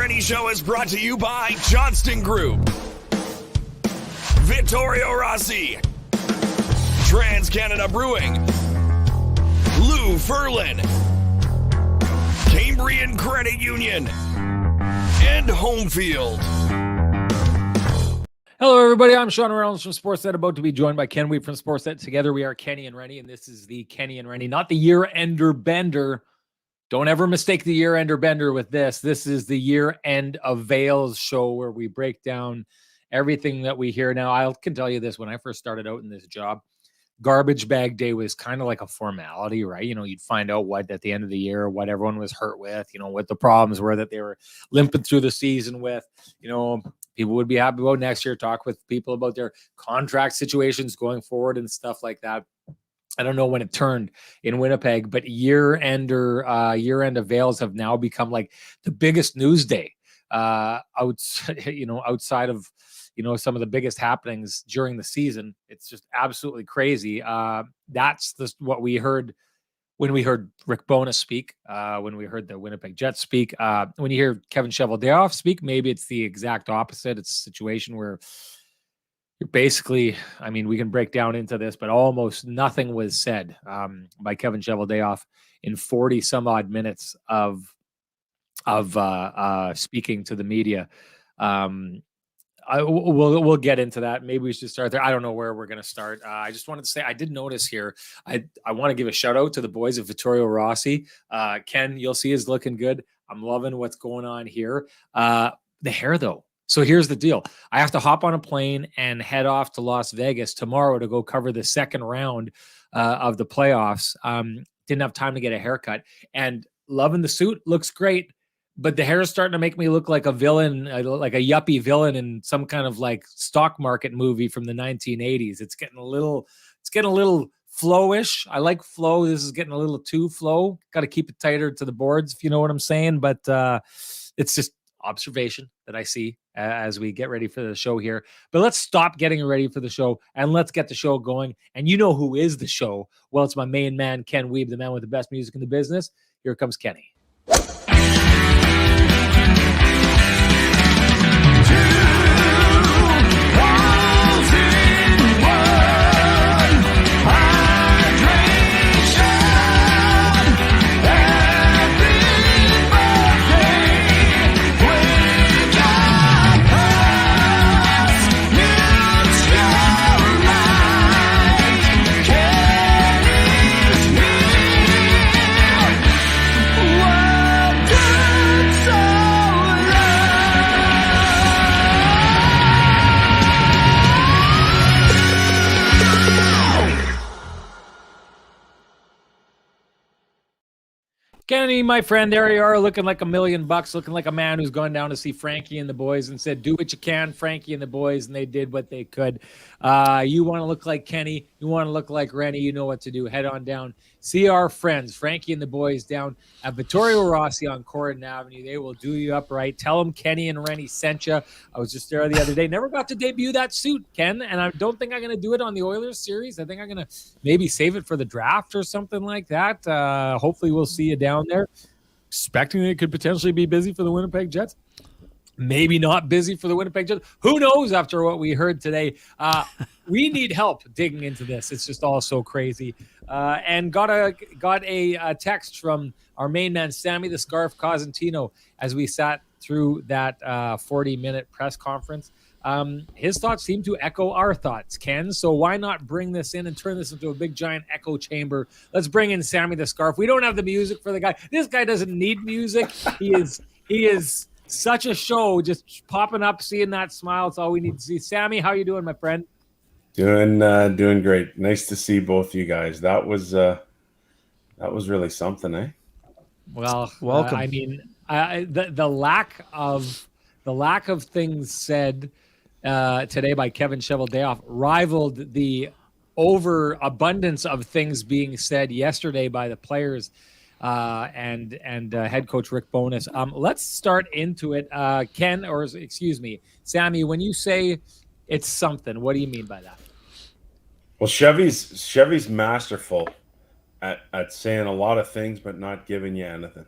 Renny Show is brought to you by Johnston Group, Vittorio Rossi, Trans-Canada Brewing, Lou Ferlin, Cambrian Credit Union, and Homefield. Hello, everybody. I'm Sean Reynolds from Sportsnet, about to be joined by Ken Weeb from Sportsnet. Together, we are Kenny and Renny, and this is the Kenny and Renny, not the year-ender bender. Don't ever mistake the year-ender bender with this. This is the year-end avails show where we break down everything that we hear. Now, I can tell you this. When I first started out in this job, garbage bag day was kind of like a formality, right? You know, you'd find out what at the end of the year, what everyone was hurt with, you know, what the problems were that they were limping through the season with. You know, people would be happy about next year, talk with people about their contract situations going forward and stuff like that. I don't know when it turned in Winnipeg, but year-end avails have now become like the biggest news day outside of, you know, some of the biggest happenings during the season. It's just absolutely crazy. That's what we heard when we heard Rick Bowness speak, when we heard the Winnipeg Jets speak. When you hear Kevin Cheveldayoff speak, maybe it's the exact opposite. It's a situation where you're basically, I mean, we can break down into this, but almost nothing was said by Kevin Cheveldayoff in 40 some odd minutes of speaking to the media. We'll get into that. Maybe we should start there. I don't know where we're going to start. I just wanted to say, I did notice here, I want to give a shout out to the boys of Vittorio Rossi. Ken, you'll see, is looking good. I'm loving what's going on here. The hair, though. So here's the deal. I have to hop on a plane and head off to Las Vegas tomorrow to go cover the second round of the playoffs. Didn't have time to get a haircut, and loving the suit. Looks great. But the hair is starting to make me look like a villain, like a yuppie villain in some kind of like stock market movie from the 1980s. It's getting a little flowish. I like flow. This is getting a little too flow. Got to keep it tighter to the boards, if you know what I'm saying. But it's just observation that I see as we get ready for the show here. But let's stop getting ready for the show and let's get the show going. And you know who is the show? Well, it's my main man, Ken Weeb, the man with the best music in the business. Here comes Kenny. Kenny, my friend, there you are, looking like $1 million, looking like a man who's gone down to see Frankie and the boys and said, do what you can, Frankie and the boys, and they did what they could. You want to look like Kenny, you want to look like Renny, you know what to do. Head on down. See our friends, Frankie and the boys, down at Vittorio Rossi on Corridon Avenue. They will do you up right. Tell them Kenny and Renny sent you. I was just there the other day. Never got to debut that suit, Ken, and I don't think I'm going to do it on the Oilers series. I think I'm going to maybe save it for the draft or something like that. Hopefully we'll see you down there. Expecting it could potentially be busy for the Winnipeg Jets. Maybe not busy for the Winnipeg Jets. Who knows after what we heard today? We need help digging into this. It's just all so crazy. And got a text from our main man, Sammy the Scarf Cosentino, as we sat through that 40-minute press conference. His thoughts seem to echo our thoughts, Ken. So why not bring this in and turn this into a big, giant echo chamber? Let's bring in Sammy the Scarf. We don't have the music for the guy. This guy doesn't need music. He is such a show, just popping up, seeing that smile. It's all we need to see. Sammy, how you doing, my friend? Doing great. Nice to see both you guys. That was really something, eh? Well, welcome. I mean, the lack of things said today by Kevin Cheveldayoff rivaled the overabundance of things being said yesterday by the players and head coach Rick Bowness. Let's start into it. Ken, or excuse me, Sammy, when you say it's something, what do you mean by that? Well, Chevy's masterful at saying a lot of things, but not giving you anything.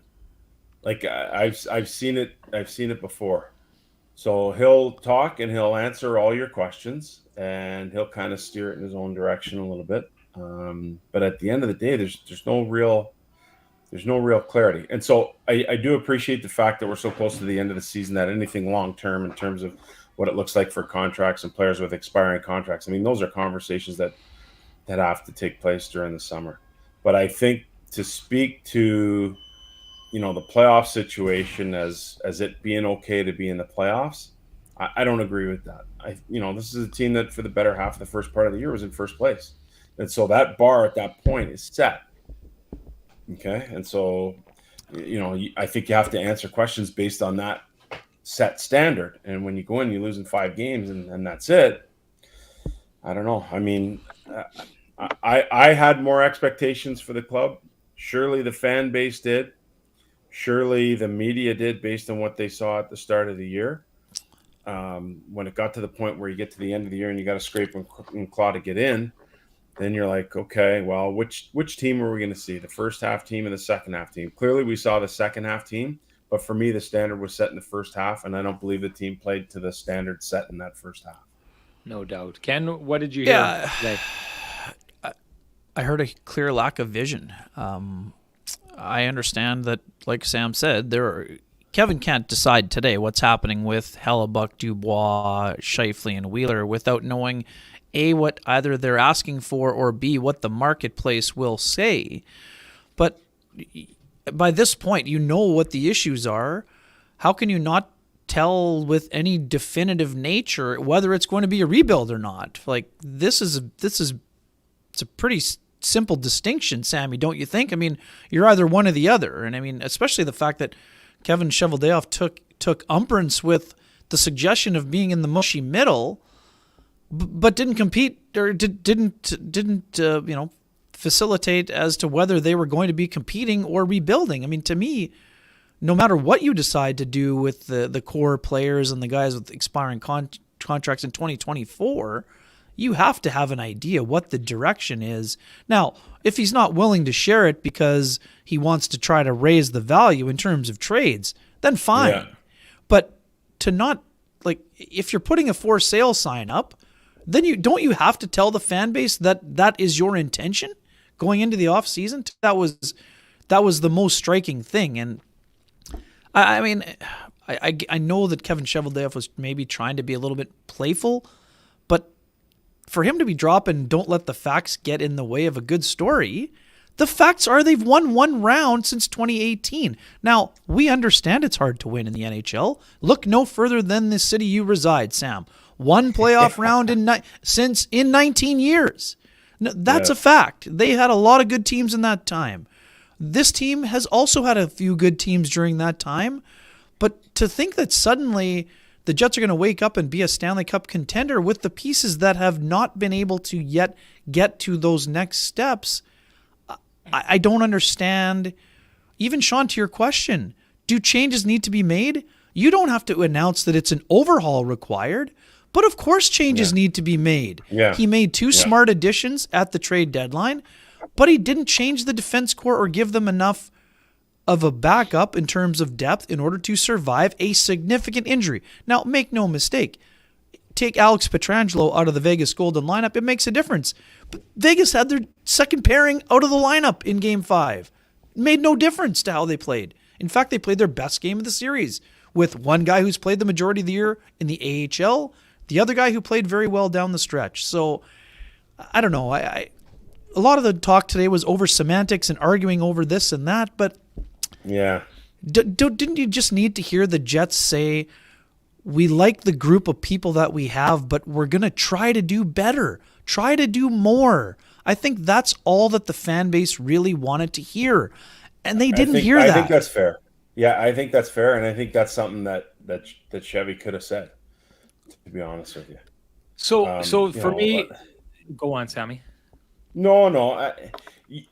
Like I've seen it. I've seen it before. So he'll talk and he'll answer all your questions, and he'll kind of steer it in his own direction a little bit. But at the end of the day, there's no real clarity. And so I do appreciate the fact that we're so close to the end of the season that anything long term in terms of what it looks like for contracts and players with expiring contracts. I mean, those are conversations that have to take place during the summer. But I think to speak to the playoff situation as it being okay to be in the playoffs, I don't agree with that. This is a team that for the better half of the first part of the year was in first place, and so that bar at that point is set. Okay, and so I think you have to answer questions based on that set standard. And when you go in, you lose in 5 games, and that's it. I don't know. I mean, I had more expectations for the club. Surely the fan base did. Surely the media did, based on what they saw at the start of the year. When it got to the point where you get to the end of the year and you got to scrape and claw to get in, then you're like, okay, well, which team are we going to see? The first half team and the second half team? Clearly, we saw the second half team, but for me, the standard was set in the first half, and I don't believe the team played to the standard set in that first half. No doubt. Ken, what did you hear today? I heard a clear lack of vision. I understand that, like Sam said, Kevin can't decide today what's happening with Hellebuck, Dubois, Scheifele, and Wheeler without knowing A, what either they're asking for, or B, what the marketplace will say. But by this point, you know what the issues are. How can you not tell with any definitive nature whether it's going to be a rebuild or not? Like, it's a pretty simple distinction, Sammy, don't you think? I mean, you're either one or the other. And I mean, especially the fact that Kevin Cheveldayoff took umbrance with the suggestion of being in the mushy middle, but didn't compete or didn't facilitate as to whether they were going to be competing or rebuilding. I mean, to me, no matter what you decide to do with the core players and the guys with expiring contracts in 2024, you have to have an idea what the direction is. Now, if he's not willing to share it because he wants to try to raise the value in terms of trades, then fine. Yeah. But to not, like, if you're putting a for sale sign up, then you have to tell the fan base that is your intention going into the off season. That was the most striking thing. And I mean, I know that Kevin Cheveldayoff was maybe trying to be a little bit playful, but for him to be dropping, don't let the facts get in the way of a good story. The facts are they've won 1 round since 2018. Now, we understand it's hard to win in the NHL. Look no further than the city you reside, Sam. 1 playoff round in 19 years. That's a fact. They had a lot of good teams in that time. This team has also had a few good teams during that time. But to think that suddenly the Jets are going to wake up and be a Stanley Cup contender with the pieces that have not been able to yet get to those next steps, I don't understand. Even, Sean, to your question, do changes need to be made? You don't have to announce that it's an overhaul required, but of course changes need to be made. Yeah. He made 2 smart additions at the trade deadline, but he didn't change the defense core or give them enough of a backup in terms of depth in order to survive a significant injury. Now, make no mistake, take Alex Pietrangelo out of the Vegas Golden lineup, it makes a difference. But Vegas had their second pairing out of the lineup in Game 5. It made no difference to how they played. In fact, they played their best game of the series with one guy who's played the majority of the year in the AHL, the other guy who played very well down the stretch. So, I don't know. A lot of the talk today was over semantics and arguing over this and that, but yeah. Didn't you just need to hear the Jets say, we like the group of people that we have, but we're going to try to do better, try to do more? I think that's all that the fan base really wanted to hear. And they didn't hear that. I think that's fair. Yeah, I think that's fair. And I think that's something that Chevy could have said, to be honest with you. So for me, go on, Sammy. No.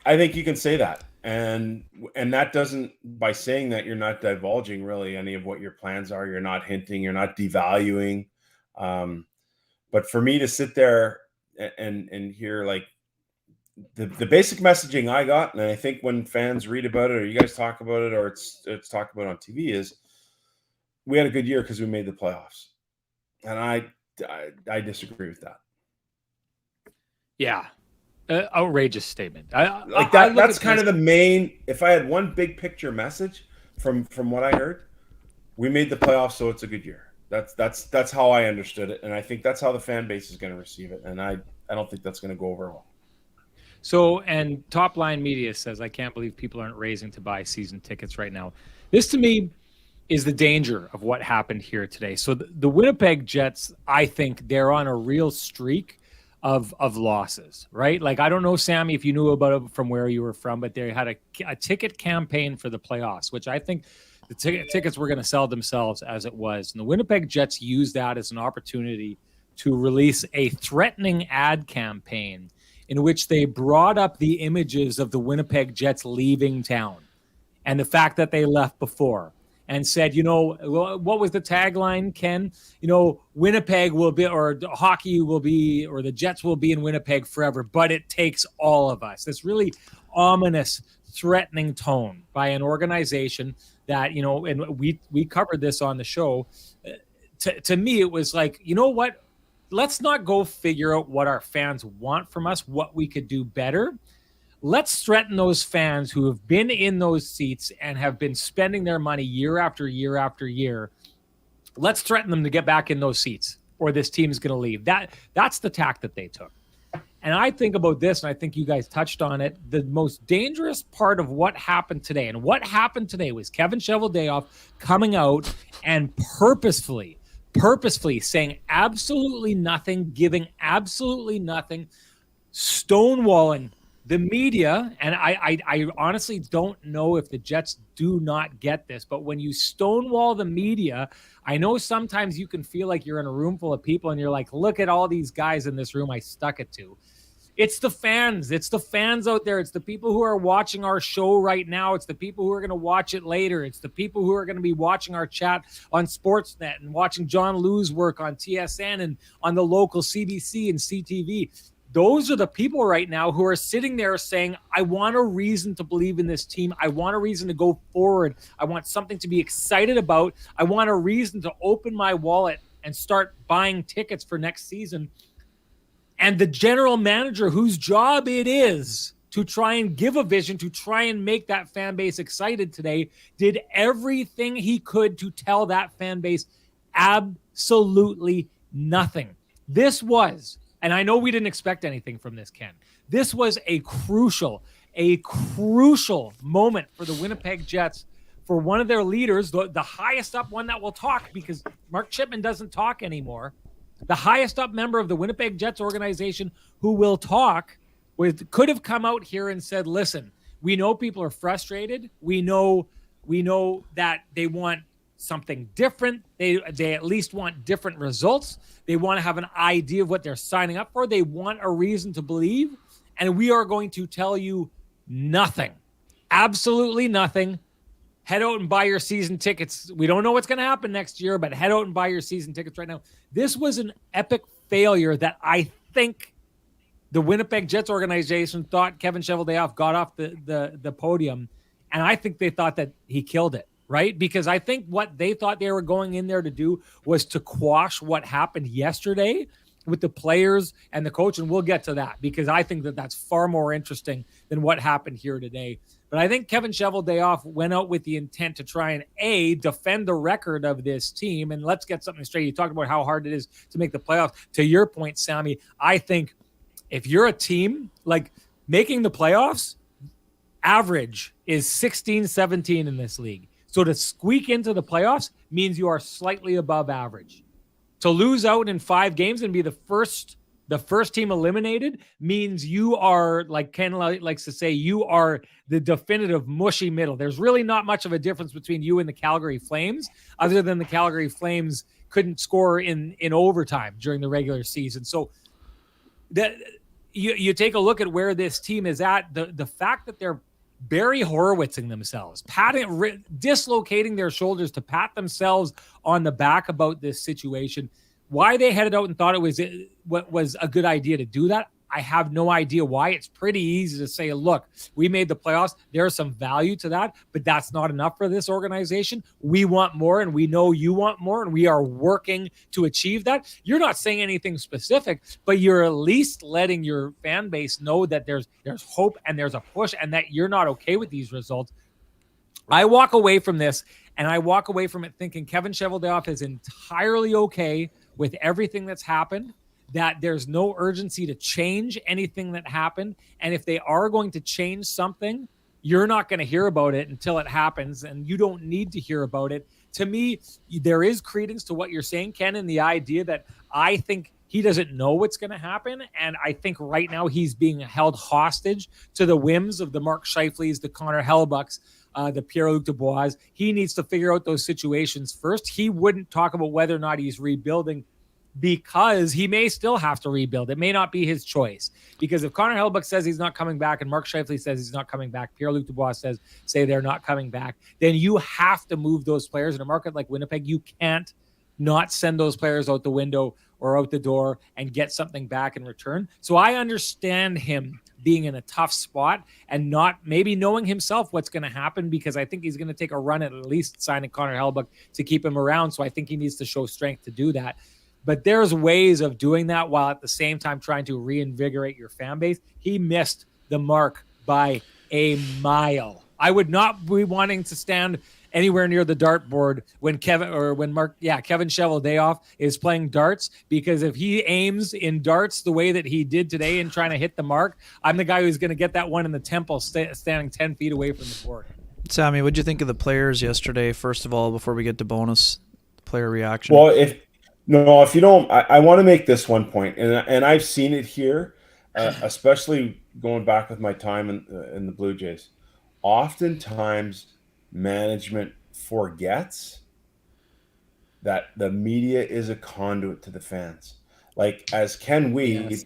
I think you can say that. And that doesn't, by saying that, you're not divulging really any of what your plans are. You're not hinting, you're not devaluing. But for me to sit there and hear like the basic messaging I got, and I think when fans read about it, or you guys talk about it, or it's talked about on TV, is we had a good year because we made the playoffs, and I disagree with that. Yeah, outrageous statement. That's kind of the main. If I had one big picture message from what I heard, we made the playoffs, so it's a good year. That's how I understood it, and I think that's how the fan base is going to receive it. And I don't think that's going to go over well. So, and Top Line Media says, I can't believe people aren't raising to buy season tickets right now. This, to me, is the danger of what happened here today. So the Winnipeg Jets, I think they're on a real streak of losses, right? Like, I don't know, Sammy, if you knew about it from where you were from, but they had a ticket campaign for the playoffs, which I think the tickets were going to sell themselves as it was. And the Winnipeg Jets used that as an opportunity to release a threatening ad campaign in which they brought up the images of the Winnipeg Jets leaving town and the fact that they left before, and said, what was the tagline, Ken? Winnipeg will be, or hockey will be, or the Jets will be in Winnipeg forever, but it takes all of us. This really ominous, threatening tone by an organization that, and we covered this on the show. To me, it was like, you know what? Let's not go figure out what our fans want from us, what we could do better. Let's threaten those fans who have been in those seats and have been spending their money year after year after year. Let's threaten them to get back in those seats, or this team is going to leave. That's the tack that they took. And I think about this, and I think you guys touched on it, the most dangerous part of what happened today. And what happened today was Kevin Cheveldayoff coming out and purposefully saying absolutely nothing, giving absolutely nothing, stonewalling the media. And I honestly don't know if the Jets do not get this, but when you stonewall the media, I know sometimes you can feel like you're in a room full of people and you're like, look at all these guys in this room I stuck it to. It's the fans. It's the fans out there. It's the people who are watching our show right now. It's the people who are going to watch it later. It's the people who are going to be watching our chat on Sportsnet and watching John Liu's work on TSN and on the local CBC and CTV. Those are the people right now who are sitting there saying, I want a reason to believe in this team. I want a reason to go forward. I want something to be excited about. I want a reason to open my wallet and start buying tickets for next season. And the general manager, whose job it is to try and give a vision, to try and make that fan base excited today, did everything he could to tell that fan base absolutely nothing. This was, and I know we didn't expect anything from this, Ken, this was a crucial moment for the Winnipeg Jets, for one of their leaders, the highest up one that will talk, because Mark Chipman doesn't talk anymore. The highest up member of the Winnipeg Jets organization who will talk could have come out here and said, listen, we know people are frustrated. We know that they want something different. They at least want different results. They want to have an idea of what they're signing up for. They want a reason to believe. And we are going to tell you nothing. Absolutely nothing. Head out and buy your season tickets. We don't know what's going to happen next year, but head out and buy your season tickets right now. This was an epic failure that I think the Winnipeg Jets organization thought Kevin Cheveldayoff got off the podium, and I think they thought that he killed it, right? Because I think what they thought they were going in there to do was to quash what happened yesterday with the players and the coach, and we'll get to that because I think that that's far more interesting than what happened here today. But I think Kevin Cheveldayoff went out with the intent to try and defend the record of this team. And let's get something straight. You talked about how hard it is to make the playoffs. To your point, Sammy, I think if you're a team, like, making the playoffs, average is 16-17 in this league. So to squeak into the playoffs means you are slightly above average. To lose out in 5 games and be the first team eliminated means you are, like Ken likes to say, you are the definitive mushy middle. There's really not much of a difference between you and the Calgary Flames, other than the Calgary Flames couldn't score in overtime during the regular season. So that you take a look at where this team is at, the fact that they're Barry Horowitzing themselves, dislocating their shoulders to pat themselves on the back about this situation. Why they headed out and thought it was a good idea to do that, I have no idea why. It's pretty easy to say, look, we made the playoffs. There's some value to that, but that's not enough for this organization. We want more, and we know you want more, and we are working to achieve that. You're not saying anything specific, but you're at least letting your fan base know that there's hope and there's a push and that you're not okay with these results. I walk away from this, and I walk away from it thinking Kevin Cheveldayoff is entirely okay with everything that's happened, that there's no urgency to change anything that happened. And if they are going to change something, you're not going to hear about it until it happens, and you don't need to hear about it. To me, there is credence to what you're saying, Ken, in the idea that I think he doesn't know what's going to happen. And I think right now he's being held hostage to the whims of the Mark Scheifele's, the Connor Hellebucks, the Pierre-Luc Dubois. He needs to figure out those situations first. He wouldn't talk about whether or not he's rebuilding because he may still have to rebuild. It may not be his choice. Because if Connor Hellebuck says he's not coming back and Mark Scheifele says he's not coming back, Pierre-Luc Dubois say they're not coming back, then you have to move those players. In a market like Winnipeg, you can't not send those players out the window or out the door and get something back in return. So I understand him being in a tough spot and not maybe knowing himself what's going to happen, because I think he's going to take a run at least signing Connor Hellebuck to keep him around. So I think he needs to show strength to do that. But there's ways of doing that while at the same time trying to reinvigorate your fan base. He missed the mark by a mile. I would not be wanting to stand anywhere near the dartboard when Kevin Cheveldayoff is playing darts, because if he aims in darts the way that he did today and trying to hit the mark, I'm the guy who's going to get that one in the temple standing 10 feet away from the board. Sammy, what'd you think of the players yesterday, first of all, before we get to bonus player reaction? Well, if you don't, I want to make this one point, and I've seen it here, especially going back with my time in the Blue Jays. Oftentimes, management forgets that the media is a conduit to the fans. Like, as Ken Weed, yes.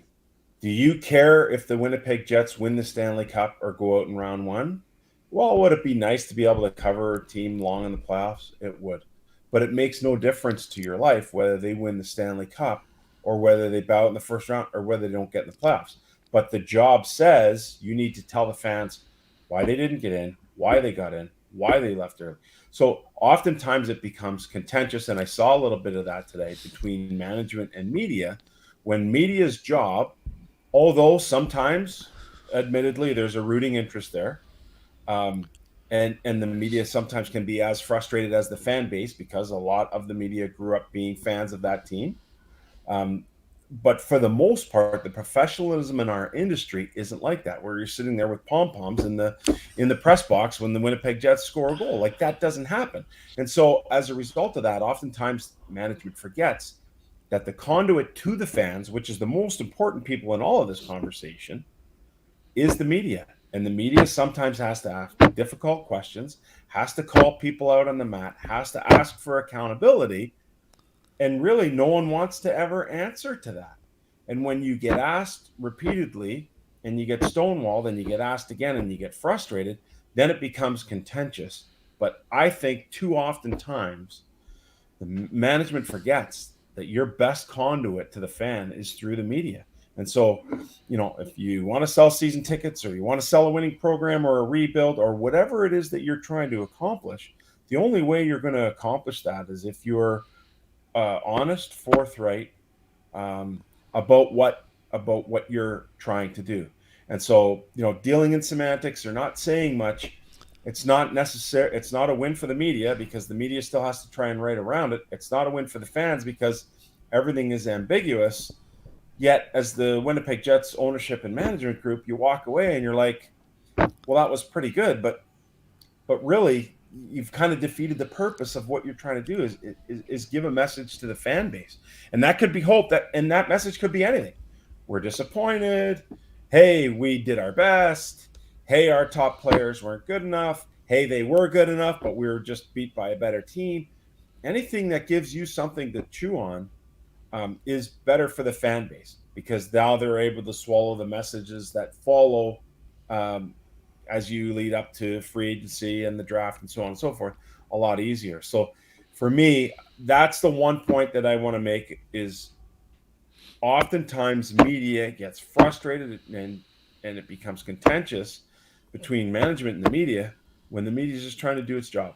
Do you care if the Winnipeg Jets win the Stanley Cup or go out in round one? Well, would it be nice to be able to cover a team long in the playoffs? It would. But it makes no difference to your life whether they win the Stanley Cup or whether they bow out in the first round or whether they don't get in the playoffs. But the job says you need to tell the fans why they didn't get in, why they got in, why they left early. So oftentimes it becomes contentious, and I saw a little bit of that today between management and media, when media's job, although sometimes, admittedly, there's a rooting interest there, and the media sometimes can be as frustrated as the fan base because a lot of the media grew up being fans of that team. But for the most part, the professionalism in our industry isn't like that, where you're sitting there with pom-poms in the press box when the Winnipeg Jets score a goal. Like, that doesn't happen. And so as a result of that, oftentimes management forgets that the conduit to the fans, which is the most important people in all of this conversation, is the media. And the media sometimes has to ask difficult questions, has to call people out on the mat, has to ask for accountability. And really, no one wants to ever answer to that. And when you get asked repeatedly and you get stonewalled and you get asked again and you get frustrated, then it becomes contentious. But I think too often times the management forgets that your best conduit to the fan is through the media. And so, if you want to sell season tickets or you want to sell a winning program or a rebuild or whatever it is that you're trying to accomplish, the only way you're going to accomplish that is if you're honest, forthright about what you're trying to do. And so, dealing in semantics or not saying much, it's not necessary. It's not a win for the media because the media still has to try and write around it. It's not a win for the fans because everything is ambiguous. Yet, as the Winnipeg Jets ownership and management group, you walk away and you're like, well, that was pretty good, but really, you've kind of defeated the purpose of what you're trying to do is give a message to the fan base. And that could be hope, and that message could be anything. We're disappointed. Hey, we did our best. Hey, our top players weren't good enough. Hey, they were good enough, but we were just beat by a better team. Anything that gives you something to chew on is better for the fan base because now they're able to swallow the messages that follow as you lead up to free agency and the draft and so on and so forth a lot easier. So for me, that's the one point that I want to make is oftentimes media gets frustrated and it becomes contentious between management and the media when the media is just trying to do its job.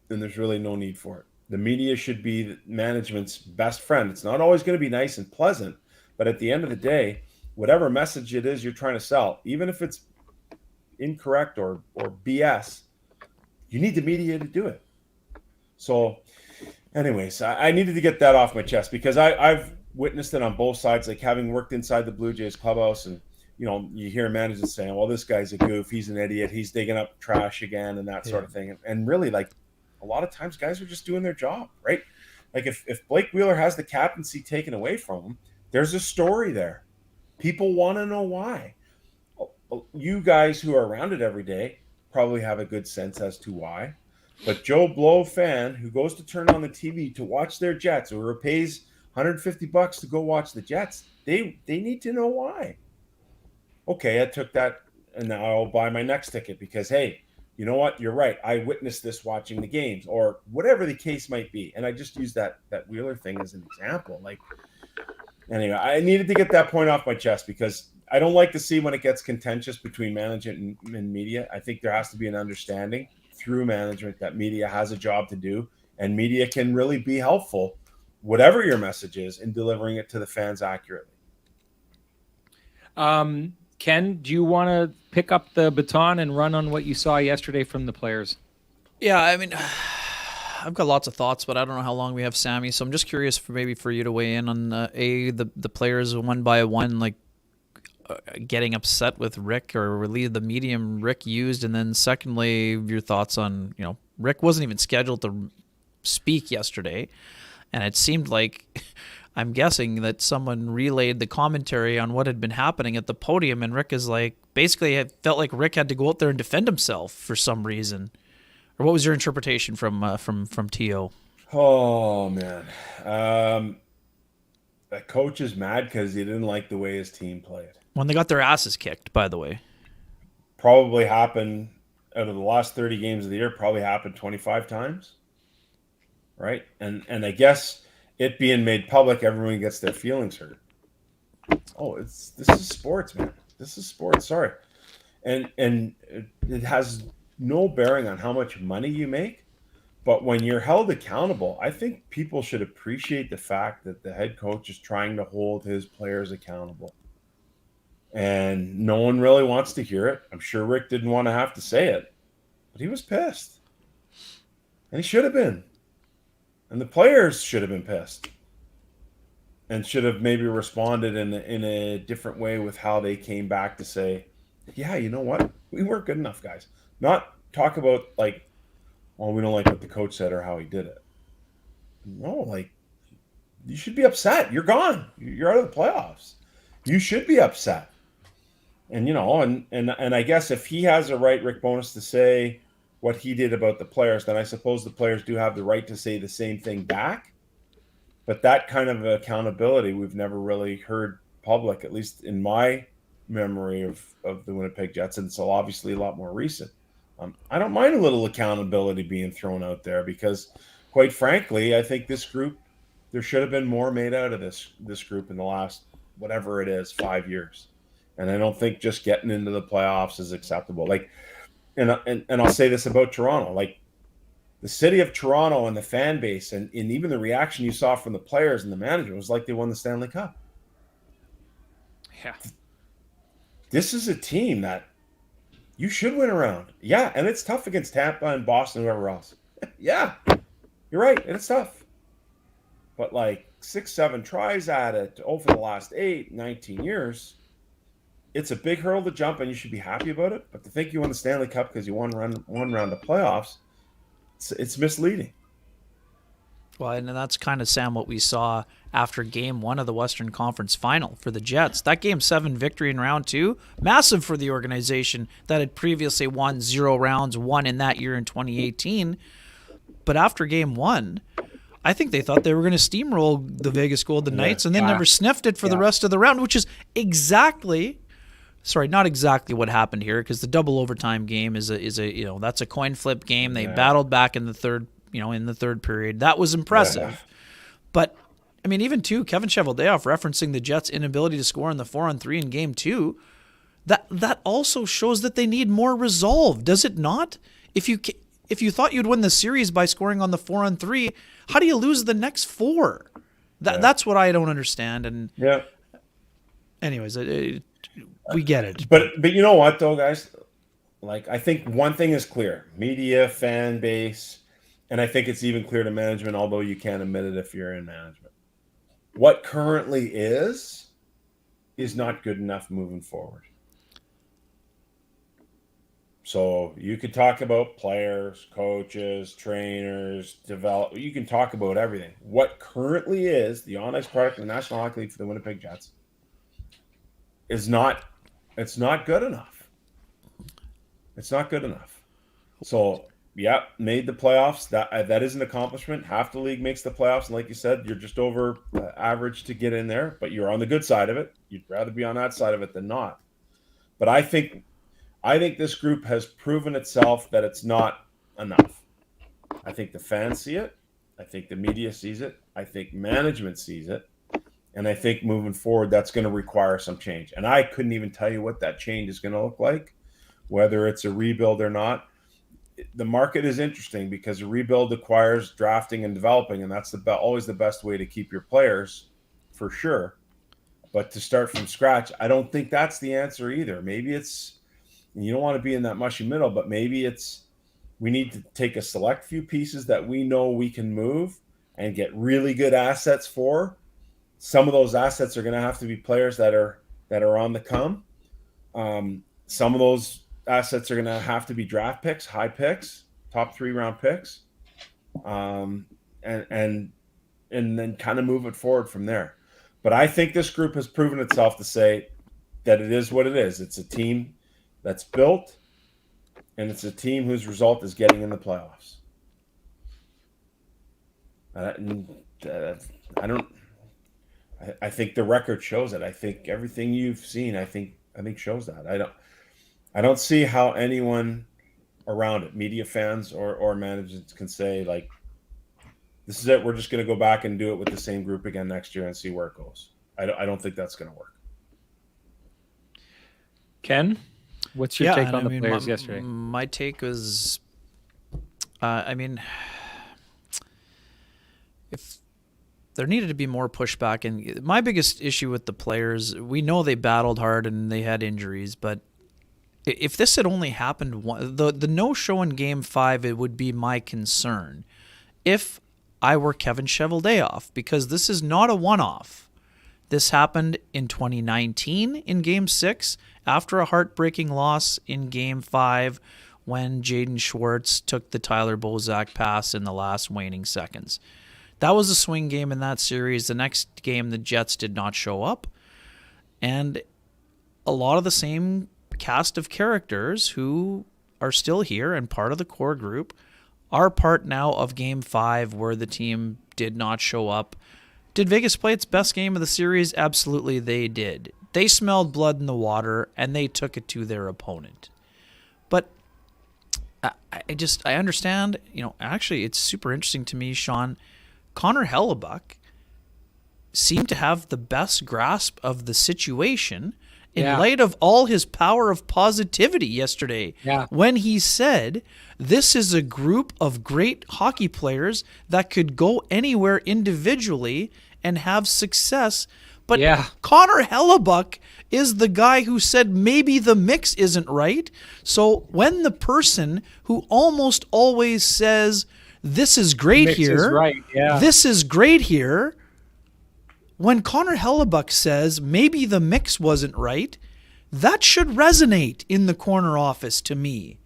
Then there's really no need for it. The media should be management's best friend. It's not always going to be nice and pleasant, but at the end of the day, whatever message it is you're trying to sell, even if it's incorrect or BS, you need the media to do it. So anyways, I needed to get that off my chest because I've witnessed it on both sides, like having worked inside the Blue Jays clubhouse, and you hear managers saying, well, this guy's a goof, he's an idiot, he's digging up trash again, and that sort of thing. And really, like, a lot of times guys are just doing their job, right? Like if Blake Wheeler has the captaincy taken away from him, there's a story there. People want to know why. You guys who are around it every day probably have a good sense as to why. But Joe Blow fan who goes to turn on the TV to watch their Jets, or pays $150 to go watch the Jets, they need to know why. Okay, I took that, and now I'll buy my next ticket because, hey, you know what? You're right. I witnessed this watching the games, or whatever the case might be. And I just used that Wheeler thing as an example. Like, anyway, I needed to get that point off my chest because I don't like to see when it gets contentious between management and media. I think there has to be an understanding through management that media has a job to do, and media can really be helpful, whatever your message is, in delivering it to the fans accurately. Ken, do you want to pick up the baton and run on what you saw yesterday from the players? Yeah, I mean, I've got lots of thoughts, but I don't know how long we have, Sammy. So I'm just curious for you to weigh in on the players one by one, like getting upset with Rick, or really the medium Rick used, and then secondly, your thoughts on, Rick wasn't even scheduled to speak yesterday, and it seemed like, I'm guessing that someone relayed the commentary on what had been happening at the podium, and Rick is like, basically it felt like Rick had to go out there and defend himself for some reason. Or what was your interpretation from T.O.? Oh, man. That coach is mad because he didn't like the way his team played. When they got their asses kicked, by the way. Probably happened, out of the last 30 games of the year, probably happened 25 times. Right? And I guess it being made public, everyone gets their feelings hurt. Oh, this is sports, man. This is sports. Sorry. And it has no bearing on how much money you make. But when you're held accountable, I think people should appreciate the fact that the head coach is trying to hold his players accountable. And no one really wants to hear it. I'm sure Rick didn't want to have to say it, but he was pissed. And he should have been. And the players should have been pissed and should have maybe responded in a different way with how they came back to say, yeah, you know what? We weren't good enough, guys. Not talk about like, well, we don't like what the coach said or how he did it. No, like, you should be upset. You're gone. You're out of the playoffs. You should be upset. And, and I guess if he has a right, Rick Bowness, to say what he did about the players, then I suppose the players do have the right to say the same thing back. But that kind of accountability we've never really heard public, at least in my memory of the Winnipeg Jets, and so obviously a lot more recent. I don't mind a little accountability being thrown out there because, quite frankly, I think this group, there should have been more made out of this group in the last, whatever it is, 5 years. And I don't think just getting into the playoffs is acceptable. Like, and I'll say this about Toronto, like the city of Toronto and the fan base and even the reaction you saw from the players and the management was like they won the Stanley Cup. Yeah. This is a team that you should win around. Yeah, and it's tough against Tampa and Boston, whoever else. Yeah, you're right. It's tough. But like 6-7 tries at it over the last 19 years, it's a big hurdle to jump, and you should be happy about it. But to think you won the Stanley Cup because you won one round of playoffs, it's misleading. Well, and that's kind of, Sam, what we saw after Game 1 of the Western Conference Final for the Jets. That Game 7 victory in Round 2, massive for the organization that had previously won 0 rounds, one in that year in 2018. But after Game 1, I think they thought they were going to steamroll the Vegas Golden Knights, and they never sniffed it for the rest of the round, which is not exactly what happened here, because the double overtime game is a that's a coin flip game. They battled back in the third period. That was impressive. Yeah. But I mean, even too, Kevin Cheveldayoff referencing the Jets' inability to score in the 4-on-3 in Game 2, that also shows that they need more resolve, does it not? If you thought you'd win the series by scoring on the 4-on-3, how do you lose the next 4? That's what I don't understand. And anyways, we get it. But you know what, though, guys? Like, I think one thing is clear: media, fan base, and I think it's even clear to management, although you can't admit it if you're in management. What currently is not good enough moving forward. So you could talk about players, coaches, trainers, you can talk about everything. What currently is the on-ice product of the National Hockey League for the Winnipeg Jets it's not good enough. It's not good enough. So, made the playoffs. That is an accomplishment. Half the league makes the playoffs, and like you said, you're just over average to get in there, but you're on the good side of it. You'd rather be on that side of it than not. But I think this group has proven itself that it's not enough. I think the fans see it. I think the media sees it. I think management sees it. And I think moving forward, that's going to require some change. And I couldn't even tell you what that change is going to look like, whether it's a rebuild or not. The market is interesting because a rebuild requires drafting and developing, and that's always the best way to keep your players, for sure. But to start from scratch, I don't think that's the answer either. Maybe it's, you don't want to be in that mushy middle, but maybe it's, we need to take a select few pieces that we know we can move and get really good assets for. Some of those assets are going to have to be players that are on the come. Some of those assets are going to have to be draft picks, high picks, top 3 round picks, and then kind of move it forward from there. But I think this group has proven itself to say that it is what it is. It's a team that's built, and it's a team whose result is getting in the playoffs. I think the record shows it. I think everything you've seen, I think shows that. I don't see how anyone around it, media, fans, or managers, can say, like, this is it, we're just going to go back and do it with the same group again next year and see where it goes. I don't think that's going to work. Ken, what's your take on the players yesterday? My take was, if there needed to be more pushback, and my biggest issue with the players, we know they battled hard and they had injuries, but if this had only happened the no-show in Game 5, it would be my concern if I were Kevin Cheveldayoff, because this is not a one-off. This happened in 2019 in Game 6 after a heartbreaking loss in Game 5 when Jaden Schwartz took the Tyler Bozak pass in the last waning seconds. That was a swing game in that series. The next game, the Jets did not show up. And a lot of the same cast of characters who are still here and part of the core group are part now of Game 5 where the team did not show up. Did Vegas play its best game of the series? Absolutely they did. They smelled blood in the water and they took it to their opponent. But I understand, actually it's super interesting to me, Sean. Connor Hellebuck seemed to have the best grasp of the situation in light of all his power of positivity yesterday when he said, this is a group of great hockey players that could go anywhere individually and have success. But Connor Hellebuck is the guy who said maybe the mix isn't right. So when the person who almost always says, this is great here, this is great here, when Connor Hellebuck says maybe the mix wasn't right, that should resonate in the corner office to me.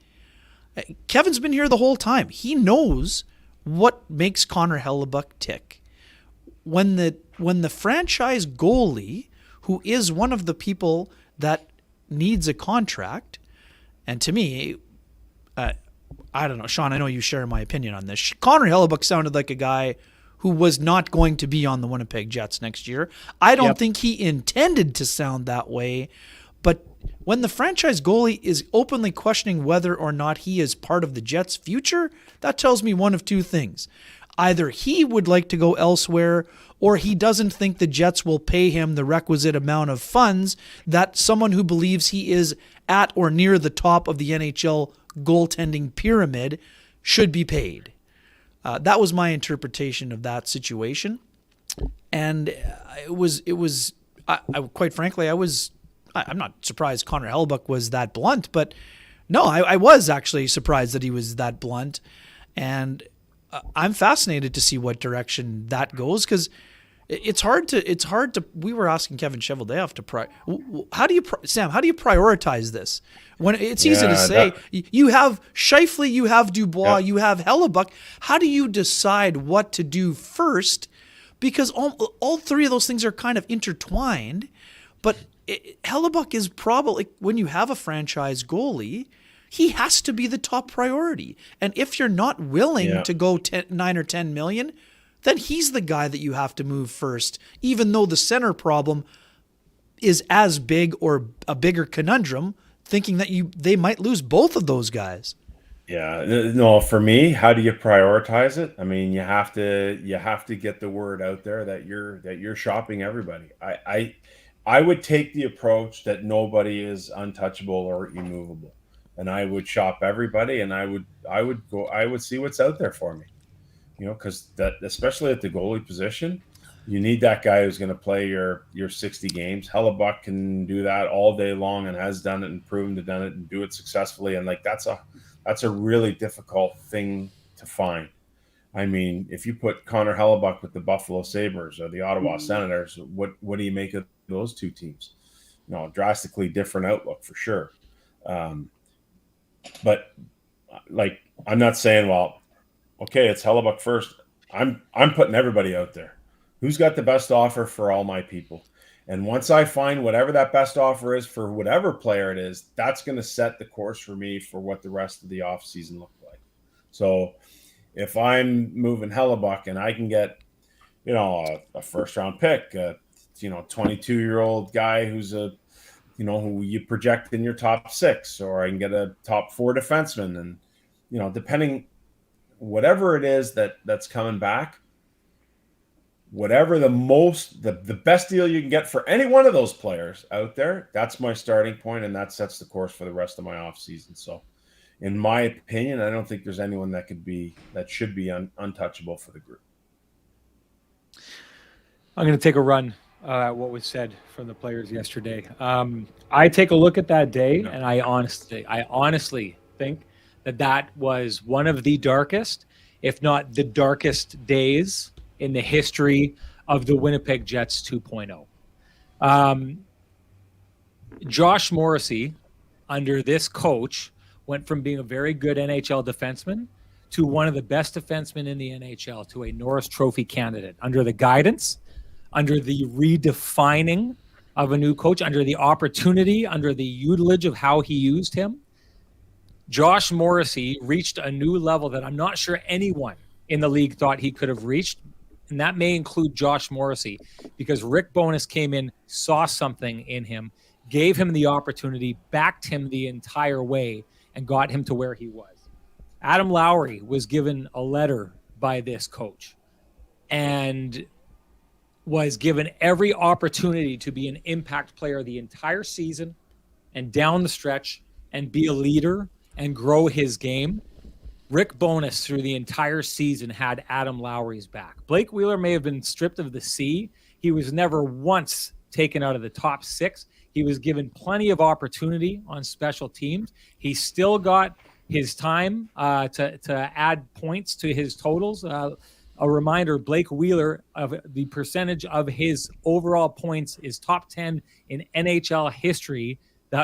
Kevin's been here the whole time. He knows what makes Connor Hellebuck tick. When the franchise goalie, who is one of the people that needs a contract, and to me, I don't know, Sean, I know you share my opinion on this. Connor Hellebuck sounded like a guy who was not going to be on the Winnipeg Jets next year. I don't think he intended to sound that way, but when the franchise goalie is openly questioning whether or not he is part of the Jets' future, that tells me one of two things. either he would like to go elsewhere or he doesn't think the Jets will pay him the requisite amount of funds that someone who believes he is at or near the top of the NHL goaltending pyramid should be paid. That was my interpretation of that situation. And quite frankly, I'm not surprised Connor Hellebuyck was that blunt, but no, I was actually surprised that he was that blunt. And I'm fascinated to see what direction that goes, because it's hard to, we were asking Kevin Cheveldayoff how do you prioritize this? When it's easy to say, you have Scheifele, you have Dubois, you have Hellebuyck. How do you decide what to do first? Because all three of those things are kind of intertwined, but Hellebuyck is probably, when you have a franchise goalie, he has to be the top priority. And if you're not willing to go 9 or 10 million, then he's the guy that you have to move first, even though the center problem is as big or a bigger conundrum, thinking that they might lose both of those guys. Yeah, no, for me, how do you prioritize it? I mean, you have to get the word out there that you're shopping everybody. I would take the approach that nobody is untouchable or immovable, and I would shop everybody, and I would see what's out there for me. Because that, especially at the goalie position, you need that guy who's going to play your 60 games. Hellebuyck can do that all day long and has done it and proven to done it and do it successfully. And that's a really difficult thing to find. I mean, if you put Connor Hellebuyck with the Buffalo Sabres or the Ottawa Senators, what do you make of those two teams? Drastically different outlook for sure. But I'm not saying, well, okay, it's Hellebuyck first. I'm putting everybody out there. Who's got the best offer for all my people? And once I find whatever that best offer is for whatever player it is, that's going to set the course for me for what the rest of the offseason looks like. So if I'm moving Hellebuyck and I can get, a first-round pick, 22-year-old guy who's who you project in your top 6, or I can get a top 4 defenseman, and depending – whatever it is that's coming back, whatever the best deal you can get for any one of those players out there, that's my starting point, and that sets the course for the rest of my offseason. So in my opinion, I don't think there's anyone that should be untouchable for the group. I'm going to take a run at what was said from the players yesterday. I take a look at that day, and I honestly think that was one of the darkest, if not the darkest days in the history of the Winnipeg Jets 2.0. Josh Morrissey, under this coach, went from being a very good NHL defenseman to one of the best defensemen in the NHL, to a Norris Trophy candidate, under the guidance, under the redefining of a new coach, under the opportunity, under the utilage of how he used him. Josh Morrissey reached a new level that I'm not sure anyone in the league thought he could have reached, and that may include Josh Morrissey, because Rick Bowness came in, saw something in him, gave him the opportunity, backed him the entire way, and got him to where he was. Adam Lowry was given a letter by this coach and was given every opportunity to be an impact player the entire season and down the stretch and be a leader and grow his game. Rick Bowness through the entire season had Adam Lowry's back. Blake Wheeler may have been stripped of the C. He was never once taken out of the top 6. He was given plenty of opportunity on special teams. He still got his time to add points to his totals. A reminder, Blake Wheeler, of the percentage of his overall points, is top 10 in NHL history,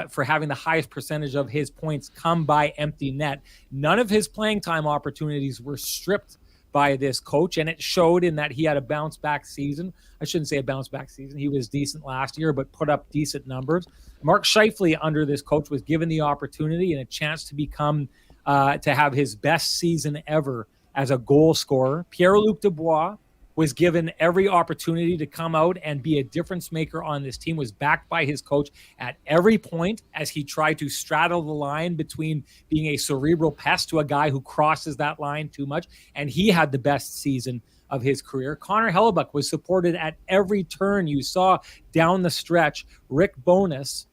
for having the highest percentage of his points come by empty net. None of his playing time opportunities were stripped by this coach, and it showed in that he had a bounce-back season. I shouldn't say a bounce-back season. He was decent last year, but put up decent numbers. Mark Scheifele, under this coach, was given the opportunity and a chance to become to have his best season ever as a goal scorer. Pierre-Luc Dubois was given every opportunity to come out and be a difference maker on this team, was backed by his coach at every point as he tried to straddle the line between being a cerebral pest to a guy who crosses that line too much. And he had the best season of his career. Connor Hellebuck was supported at every turn you saw down the stretch. Rick Bowness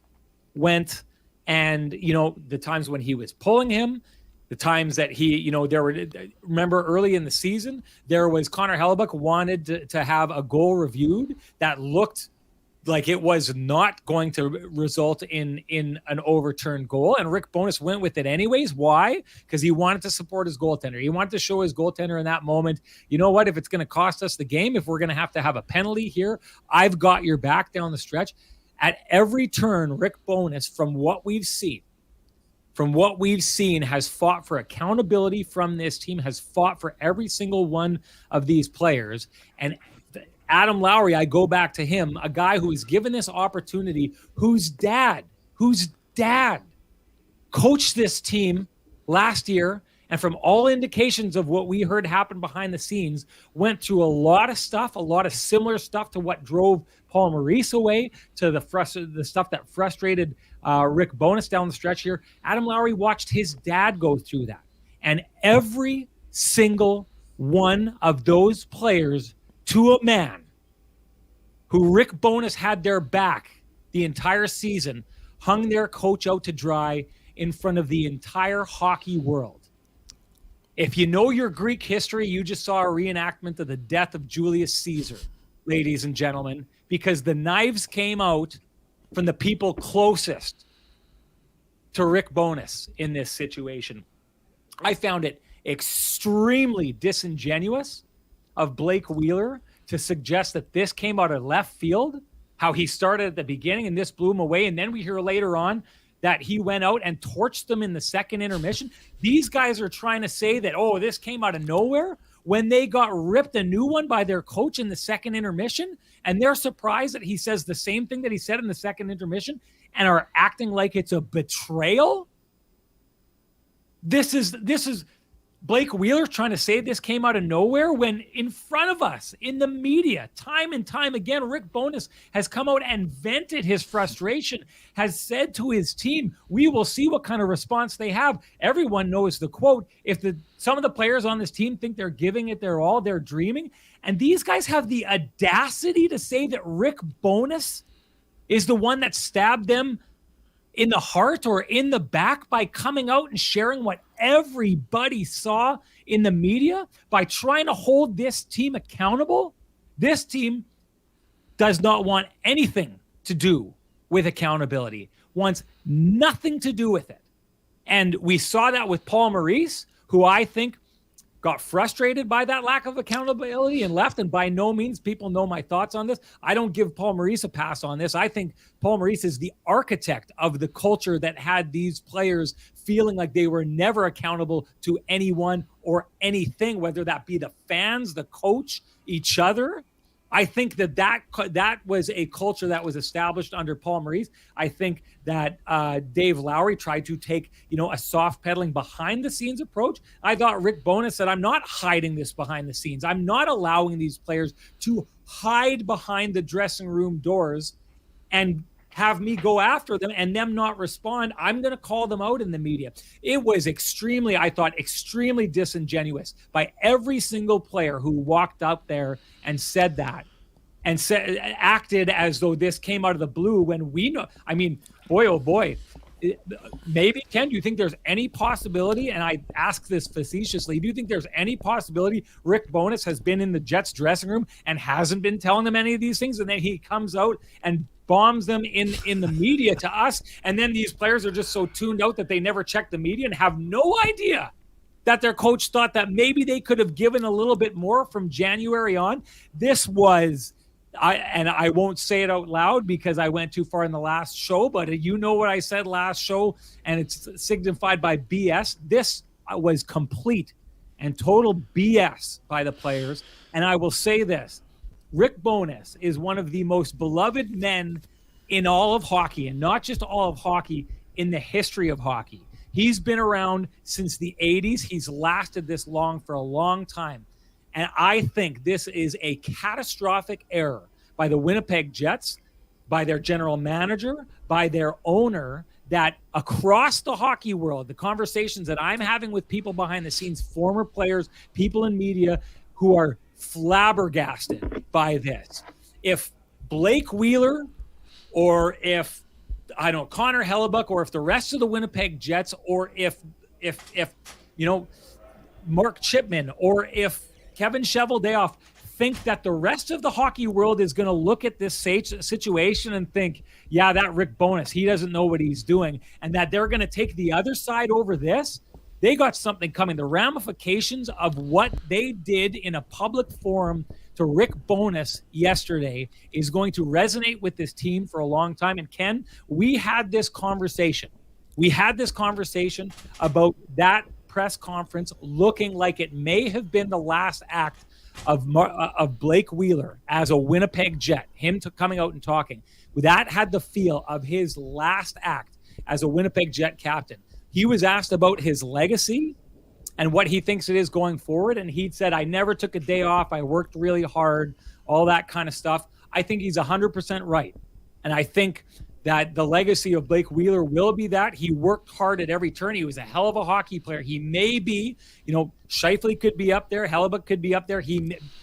went, and, you know, the times when he was pulling him, the times that he, you know, there were, remember early in the season, there was Connor Hellebuck wanted to have a goal reviewed that looked like it was not going to result in an overturned goal. And Rick Bowness went with it anyways. Why? Because he wanted to support his goaltender. He wanted to show his goaltender in that moment, you know what, if it's going to cost us the game, if we're going to have a penalty here, I've got your back down the stretch. At every turn, Rick Bowness, from what we've seen, has fought for accountability from this team, has fought for every single one of these players. And Adam Lowry, I go back to him, a guy who was given this opportunity, whose dad coached this team last year, and from all indications of what we heard happen behind the scenes, went through a lot of stuff, a lot of similar stuff to what drove Paul Maurice away, to the stuff that frustrated Rick Bowness down the stretch here. Adam Lowry watched his dad go through that. And every single one of those players, to a man, who Rick Bowness had their back the entire season, hung their coach out to dry in front of the entire hockey world. If you know your Greek history, you just saw a reenactment of the death of Julius Caesar, ladies and gentlemen, because the knives came out from the people closest to Rick Bowness in this situation. I found it extremely disingenuous of Blake Wheeler to suggest that this came out of left field, how he started at the beginning and this blew him away. And then we hear later on that he went out and torched them in the second intermission. These guys are trying to say that, oh, this came out of nowhere, when they got ripped a new one by their coach in the second intermission. And they're surprised that he says the same thing that he said in the second intermission and are acting like it's a betrayal. This is Blake Wheeler trying to say this came out of nowhere, when in front of us, in the media, time and time again, Rick Bowness has come out and vented his frustration, has said to his team, we will see what kind of response they have. Everyone knows the quote, if some of the players on this team think they're giving it their all, they're dreaming. And these guys have the audacity to say that Rick Bowness is the one that stabbed them in the heart or in the back by coming out and sharing what everybody saw in the media, by trying to hold this team accountable. This team does not want anything to do with accountability, wants nothing to do with it. And we saw that with Paul Maurice, who I think got frustrated by that lack of accountability and left. And by no means, people know my thoughts on this, I don't give Paul Maurice a pass on this. I think Paul Maurice is the architect of the culture that had these players feeling like they were never accountable to anyone or anything, whether that be the fans, the coach, each other. I think that was a culture that was established under Paul Maurice. I think that Dave Lowry tried to take, a soft pedaling behind the scenes approach. I thought Rick Bowness said, I'm not hiding this behind the scenes. I'm not allowing these players to hide behind the dressing room doors and have me go after them and them not respond. I'm going to call them out in the media. It was extremely disingenuous by every single player who walked up there and said that, and acted as though this came out of the blue, when we know, boy, oh boy, maybe, Ken, do you think there's any possibility, and I ask this facetiously, do you think there's any possibility Rick Bowness has been in the Jets dressing room and hasn't been telling them any of these things, and then he comes out and bombs them in the media to us, and then these players are just so tuned out that they never check the media and have no idea that their coach thought that maybe they could have given a little bit more from January on? This was, I won't say it out loud because I went too far in the last show, but you know what I said last show, and it's signified by BS. This was complete and total BS by the players. And I will say this, Rick Bowness is one of the most beloved men in all of hockey, and not just all of hockey, in the history of hockey. He's been around since the 80s. He's lasted this long for a long time. And I think this is a catastrophic error by the Winnipeg Jets, by their general manager, by their owner, that across the hockey world, the conversations that I'm having with people behind the scenes, former players, people in media who are flabbergasted by this. If Blake Wheeler, or if, I don't know, Connor Hellebuck, or if the rest of the Winnipeg Jets, or if Mark Chipman, or if Kevin Cheveldayoff think that the rest of the hockey world is going to look at this situation and think, yeah, that Rick Bowness, he doesn't know what he's doing, and that they're going to take the other side over this, they got something coming. The ramifications of what they did in a public forum to Rick Bowness yesterday is going to resonate with this team for a long time. And Ken, we had this conversation. About that press conference looking like it may have been the last act of Blake Wheeler as a Winnipeg Jet, him coming out and talking. That had the feel of his last act as a Winnipeg Jet captain. He was asked about his legacy and what he thinks it is going forward, and he said, I never took a day off. I worked really hard, all that kind of stuff. I think he's 100% right. And I think that the legacy of Blake Wheeler will be that he worked hard at every turn. He was a hell of a hockey player. He may be, Scheifele could be up there. Hellebuck could be up there.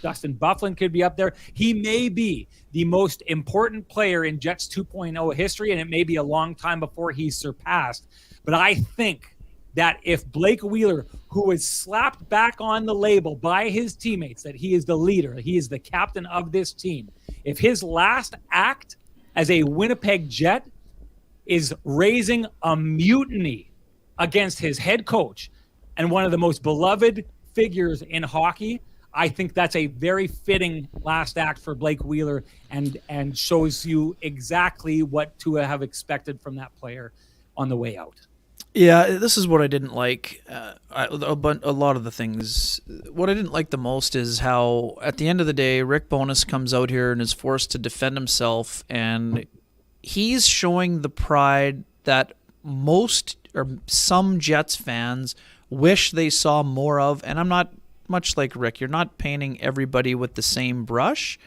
Dustin Byfuglien could be up there. He may be the most important player in Jets 2.0 history, and it may be a long time before he's surpassed. But I think that if Blake Wheeler, who was slapped back on the label by his teammates that he is the leader, he is the captain of this team, if his last act as a Winnipeg Jet is raising a mutiny against his head coach and one of the most beloved figures in hockey, I think that's a very fitting last act for Blake Wheeler, and shows you exactly what to have expected from that player on the way out. Yeah, this is what I didn't like. A lot of the things. What I didn't like the most is how, at the end of the day, Rick Bowness comes out here and is forced to defend himself, and he's showing the pride that most or some Jets fans wish they saw more of. And I'm not much like Rick. You're not painting everybody with the same brush,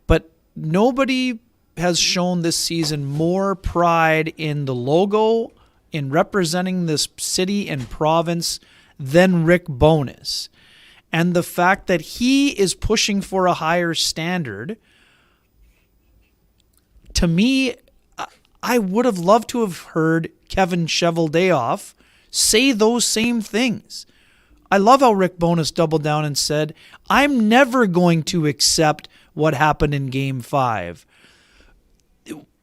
but nobody has shown this season more pride in the logo, in representing this city and province, than Rick Bowness. And the fact that he is pushing for a higher standard, to me, I would have loved to have heard Kevin Cheveldayoff say those same things. I love how Rick Bowness doubled down and said, I'm never going to accept what happened in Game 5.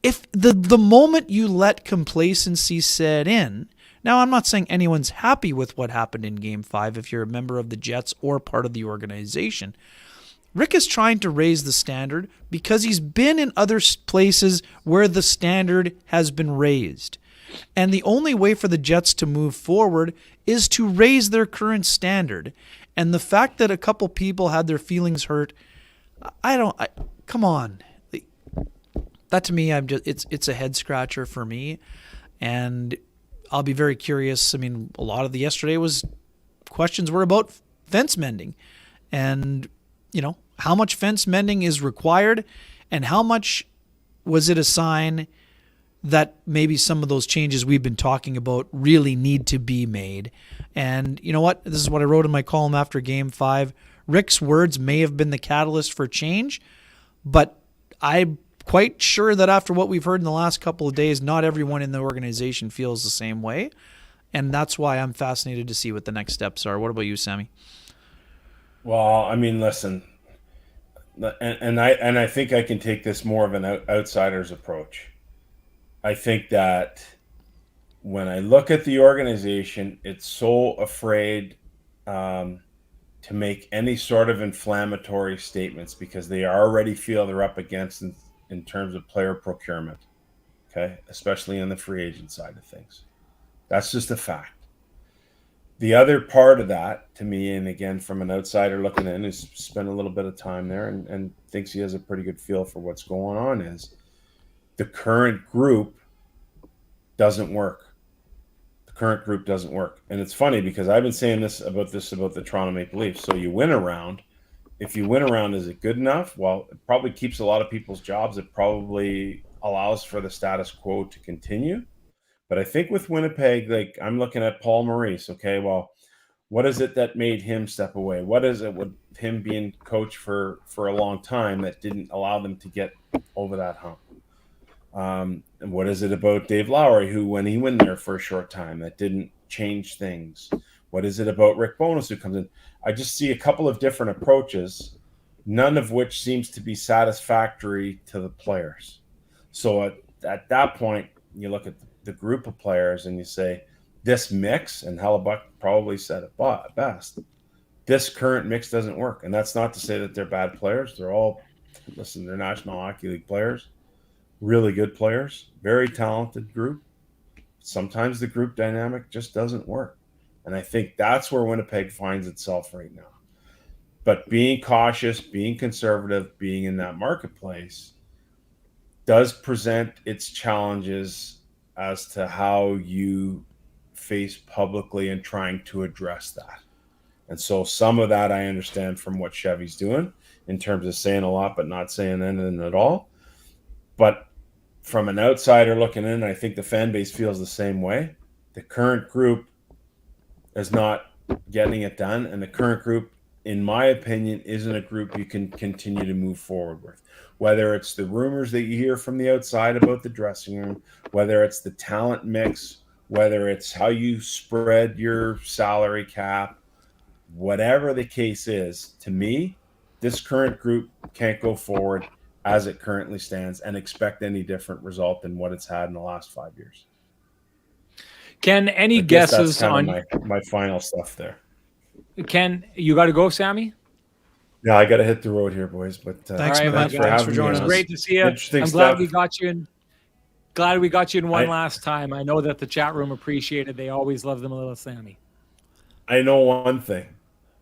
If the moment you let complacency set in, now I'm not saying anyone's happy with what happened in Game 5 if you're a member of the Jets or part of the organization. Rick is trying to raise the standard because he's been in other places where the standard has been raised. And the only way for the Jets to move forward is to raise their current standard. And the fact that a couple people had their feelings hurt, come on. That to me, it's a head scratcher for me, and I'll be very curious. I mean, a lot of the yesterday questions were about fence mending, and how much fence mending is required, and how much was it a sign that maybe some of those changes we've been talking about really need to be made. And you know what? This is what I wrote in my column after Game 5. Rick's words may have been the catalyst for change, but I'm quite sure that after what we've heard in the last couple of days, not everyone in the organization feels the same way. And that's why I'm fascinated to see what the next steps are. What about you, Sammy? Well, I mean, listen, and I think I can take this more of an outsider's approach. I think that when I look at the organization, it's so afraid to make any sort of inflammatory statements because they already feel they're up against in terms of player procurement, okay, especially on the free agent side of things. That's just a fact. The other part of that, to me, and again, from an outsider looking in, who's spent a little bit of time there and thinks he has a pretty good feel for what's going on, is the current group doesn't work. The current group doesn't work. And it's funny because I've been saying this about the Toronto Maple Leafs. So you win a round, if you win around, is it good enough? Well, it probably keeps a lot of people's jobs. It probably allows for the status quo to continue. But I think with Winnipeg, like I'm looking at Paul Maurice. Okay, well, what is it that made him step away? What is it with him being coach for a long time that didn't allow them to get over that hump? And what is it about Dave Lowry, who, when he went there for a short time, that didn't change things? What is it about Rick Bowness, who comes in? I just see a couple of different approaches, none of which seems to be satisfactory to the players. So at that point, you look at the group of players and you say, this mix, and Hellebuck probably said it best, this current mix doesn't work. And that's not to say that they're bad players. They're all, listen, they're National Hockey League players, really good players, very talented group. Sometimes the group dynamic just doesn't work. And I think that's where Winnipeg finds itself right now. But being cautious, being conservative, being in that marketplace does present its challenges as to how you face publicly and trying to address that. And so some of that I understand from what Chevy's doing in terms of saying a lot but not saying anything at all. But from an outsider looking in, I think the fan base feels the same way. The current group is not getting it done, and the current group, in my opinion, isn't a group you can continue to move forward with. Whether it's the rumors that you hear from the outside about the dressing room, whether it's the talent mix, whether it's how you spread your salary cap, whatever the case is, to me, this current group can't go forward as it currently stands and expect any different result than what it's had in the last 5 years. Ken, any guesses that's on my final stuff there? Ken, you got to go, Sammy? Yeah, I got to hit the road here, boys. But Thanks, all right, man. Thanks for joining us. us. Great to see you. Interesting I'm glad stuff. we got you in. Glad we got you in one last time. I know that the chat room appreciated. They always love them a little Sammy. I know one thing.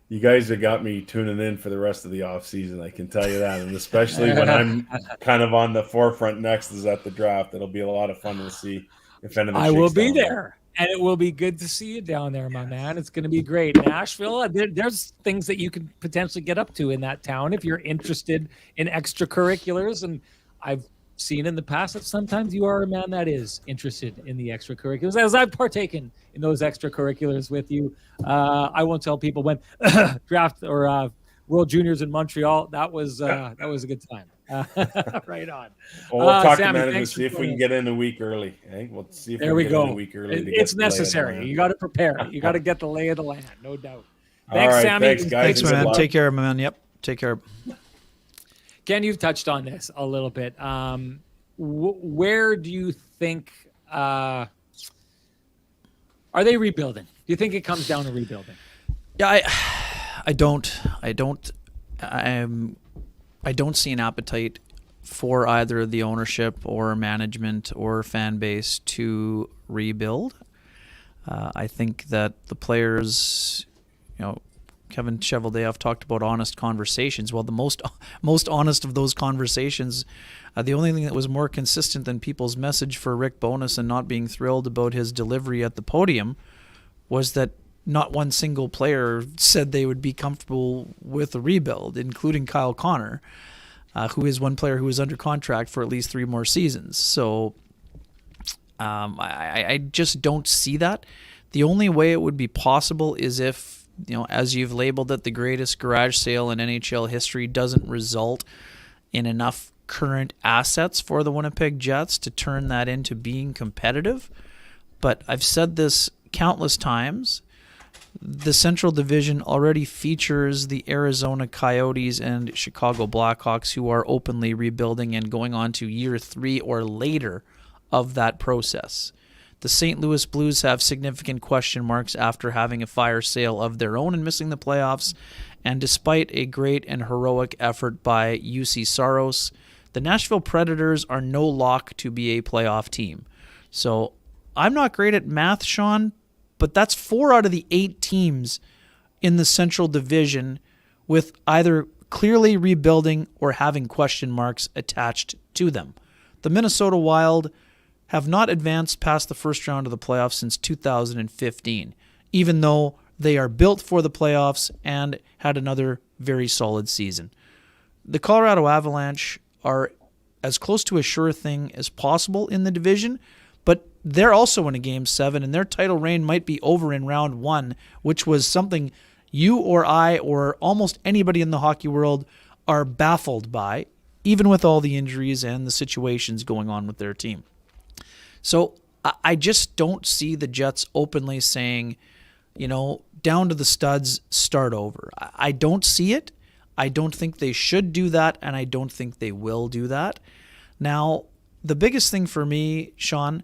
You guys have got me tuning in for the rest of the off season. I can tell you that, and especially when I'm kind of on the forefront next is at the draft. It'll be a lot of fun to see if anything. I will be there. And it will be good to see you down there, my man. It's going to be great. Nashville, there's things that you can potentially get up to in that town if you're interested in extracurriculars. And I've seen in the past that sometimes you are a man that is interested in the extracurriculars, as I've partaken in those extracurriculars with you. I won't tell people when draft or World Juniors in Montreal. That was a good time. Right on. Well, we'll talk Sammy, to management, see if we can get in a week early. Eh? We'll see if there we we can get go. in a week early. It's necessary. You got to prepare. You got to get the lay of the land, no doubt. Thanks, All right, Sammy. Thanks, guys. Thanks, man. Take care, man. Yep. Take care. Ken, you've touched on this a little bit. Where do you think are they rebuilding? Do you think it comes down to rebuilding? Yeah, I don't see an appetite for either the ownership or management or fan base to rebuild. I think that the players, Kevin Cheveldayoff talked about honest conversations. Well, the most honest of those conversations, the only thing that was more consistent than people's message for Rick Bowness and not being thrilled about his delivery at the podium was that not one single player said they would be comfortable with a rebuild, including Kyle Connor, who is one player who is under contract for at least 3 more seasons. So I just don't see that. The only way it would be possible is if, as you've labeled it, the greatest garage sale in NHL history doesn't result in enough current assets for the Winnipeg Jets to turn that into being competitive. But I've said this countless times. The Central Division already features the Arizona Coyotes and Chicago Blackhawks, who are openly rebuilding and going on to year 3 or later of that process. The St. Louis Blues have significant question marks after having a fire sale of their own and missing the playoffs. And despite a great and heroic effort by UC Saros, the Nashville Predators are no lock to be a playoff team. So I'm not great at math, Sean, but that's 4 out of the 8 teams in the Central Division with either clearly rebuilding or having question marks attached to them. The Minnesota Wild have not advanced past the first round of the playoffs since 2015, even though They are built for the playoffs and had another very solid season. The Colorado Avalanche are as close to a sure thing as possible in the division, but they're also in a Game 7, and their title reign might be over in round 1, which was something you or I or almost anybody in the hockey world are baffled by, even with all the injuries and the situations going on with their team. So I just don't see the Jets openly saying, down to the studs, start over. I don't see it. I don't think they should do that, and I don't think they will do that. Now, the biggest thing for me, Sean,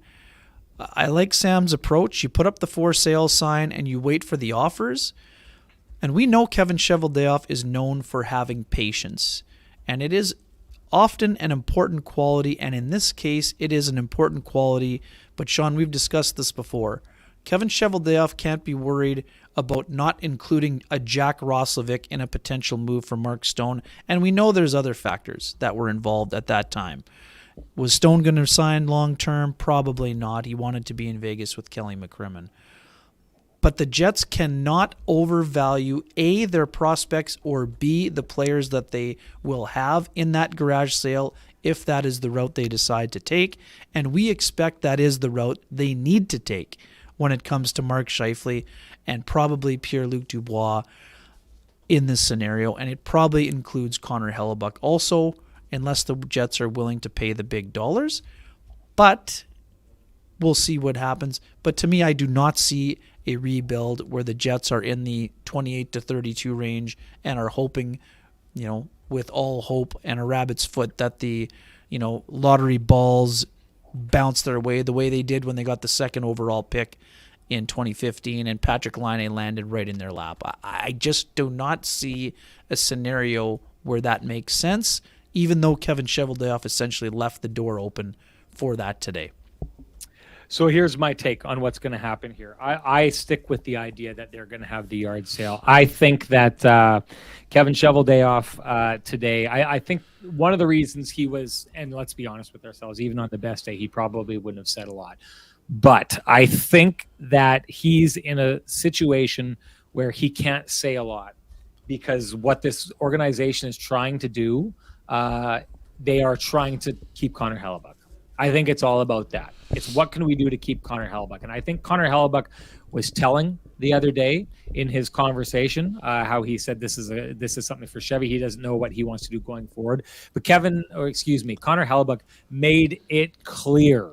I like Sam's approach. You put up the for sale sign and you wait for the offers. And we know Kevin Cheveldayoff is known for having patience. And it is often an important quality, and in this case, it is an important quality. But Sean, we've discussed this before. Kevin Cheveldayoff can't be worried about not including a Jack Roslovic in a potential move for Mark Stone. And we know there's other factors that were involved at that time. Was Stone going to sign long-term? Probably not. He wanted to be in Vegas with Kelly McCrimmon. But the Jets cannot overvalue A, their prospects, or B, the players that they will have in that garage sale if that is the route they decide to take. And we expect that is the route they need to take when it comes to Mark Scheifele and probably Pierre-Luc Dubois in this scenario. And it probably includes Connor Hellebuck also, unless the Jets are willing to pay the big dollars. But we'll see what happens. But to me, I do not see a rebuild where the Jets are in the 28 to 32 range and are hoping, with all hope and a rabbit's foot that the, lottery balls bounce their way the way they did when they got the second overall pick in 2015 and Patrick Laine landed right in their lap. I just do not see a scenario where that makes sense, even though Kevin Cheveldayoff essentially left the door open for that today. So here's my take on what's going to happen here. I stick with the idea that they're going to have the yard sale. I think that Kevin Cheveldayoff today, I think one of the reasons he was, and let's be honest with ourselves, even on the best day, he probably wouldn't have said a lot. But I think that he's in a situation where he can't say a lot because what this organization is trying to do, they are trying to keep Connor Hellebuck. I think it's all about that. It's what can we do to keep Connor Hellebuck? And I think Connor Hellebuck was telling the other day in his conversation how he said this is something for Chevy. He doesn't know what he wants to do going forward. But Connor Hellebuck made it clear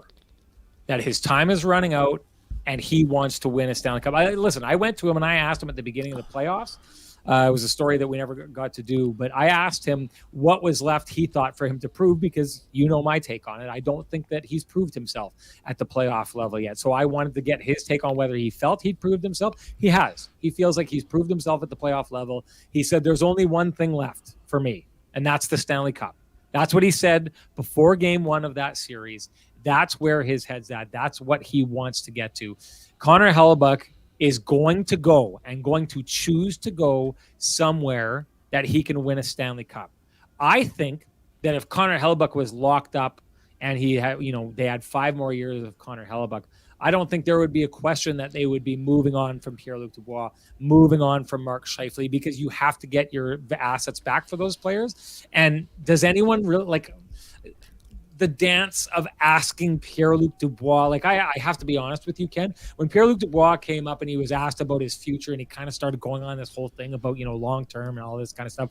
that his time is running out and he wants to win a Stanley Cup. I went to him and I asked him at the beginning of the playoffs. It was a story that we never got to do, but I asked him what was left he thought for him to prove because you know my take on it. I don't think that he's proved himself at the playoff level yet. So I wanted to get his take on whether he felt he'd proved himself. He has. He feels like he's proved himself at the playoff level. He said there's only one thing left for me, and that's the Stanley Cup. That's what he said before game one of that series. That's where his head's at. That's what he wants to get to. Connor Hellebuck is going to go and going to choose to go somewhere that he can win a Stanley Cup. I think that if Connor Hellebuck was locked up and he had, they had 5 more years of Connor Hellebuck, I don't think there would be a question that they would be moving on from Pierre-Luc Dubois, moving on from Mark Scheifele, because you have to get your assets back for those players. And does anyone really the dance of asking Pierre-Luc Dubois, I have to be honest with you, Ken, when Pierre-Luc Dubois came up and he was asked about his future and he kind of started going on this whole thing about, long-term and all this kind of stuff,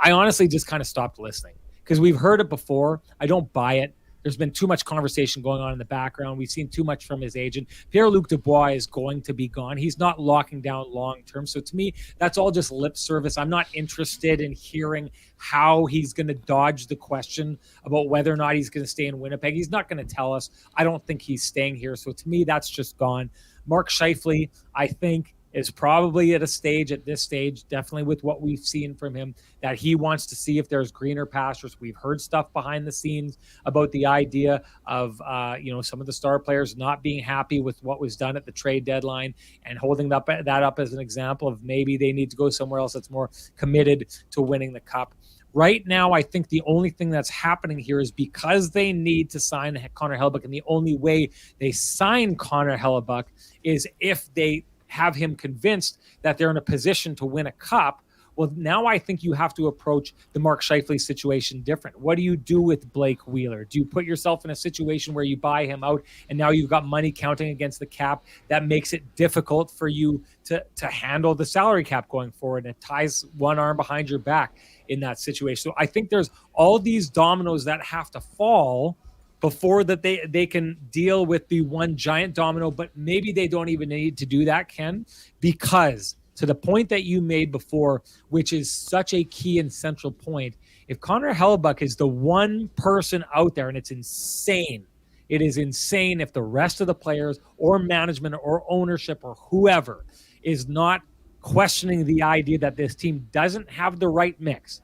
I honestly just kind of stopped listening because we've heard it before. I don't buy it. There's been too much conversation going on in the background. We've seen too much from his agent. Pierre-Luc Dubois is going to be gone. He's not locking down long-term. So to me, that's all just lip service. I'm not interested in hearing how he's going to dodge the question about whether or not he's going to stay in Winnipeg. He's not going to tell us. I don't think he's staying here. So to me, that's just gone. Mark Scheifele, I think, is probably at this stage, definitely with what we've seen from him, that he wants to see if there's greener pastures. We've heard stuff behind the scenes about the idea of, some of the star players not being happy with what was done at the trade deadline and holding that up as an example of maybe they need to go somewhere else that's more committed to winning the cup. Right now, I think the only thing that's happening here is because they need to sign Connor Hellebuck, and the only way they sign Connor Hellebuck is if they have him convinced that they're in a position to win a cup. Well, now I think you have to approach the Mark Scheifele situation different. What do you do with Blake Wheeler? Do you put yourself in a situation where you buy him out and now you've got money counting against the cap that makes it difficult for you to handle the salary cap going forward, and it ties one arm behind your back in that situation? So I think there's all these dominoes that have to fall before that they can deal with the one giant domino, but maybe they don't even need to do that, Ken, because to the point that you made before, which is such a key and central point, if Connor Hellebuck is the one person out there, and it's insane, it is insane if the rest of the players or management or ownership or whoever is not questioning the idea that this team doesn't have the right mix.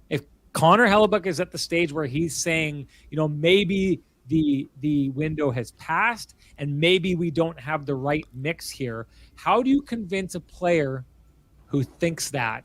If Connor Hellebuck is at the stage where he's saying, maybe the window has passed and maybe we don't have the right mix here, how do you convince a player who thinks that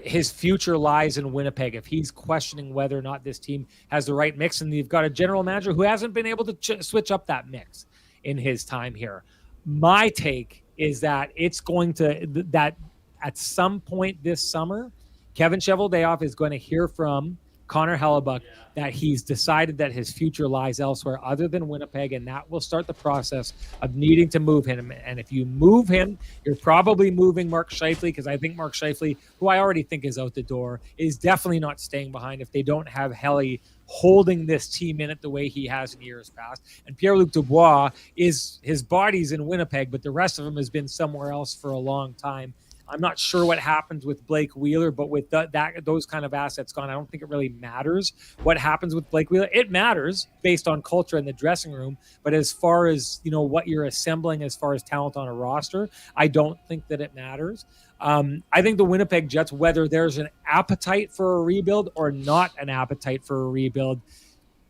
his future lies in Winnipeg if he's questioning whether or not this team has the right mix, and you've got a general manager who hasn't been able to switch up that mix in his time here? My take is that it's going to, that at some point this summer, Kevin Cheveldayoff is going to hear from Connor Hellebuck that he's decided that his future lies elsewhere other than Winnipeg, and that will start the process of needing to move him. And if you move him, you're probably moving Mark Scheifele, because I think Mark Scheifele, who I already think is out the door, is definitely not staying behind if they don't have Helly holding this team in it the way he has in years past. And Pierre-Luc Dubois, his body's in Winnipeg, but the rest of him has been somewhere else for a long time. I'm not sure what happens with Blake Wheeler, but with those kind of assets gone, I don't think it really matters what happens with Blake Wheeler. It matters based on culture in the dressing room, but as far as what you're assembling as far as talent on a roster, I don't think that it matters. I think the Winnipeg Jets, whether there's an appetite for a rebuild or not an appetite for a rebuild,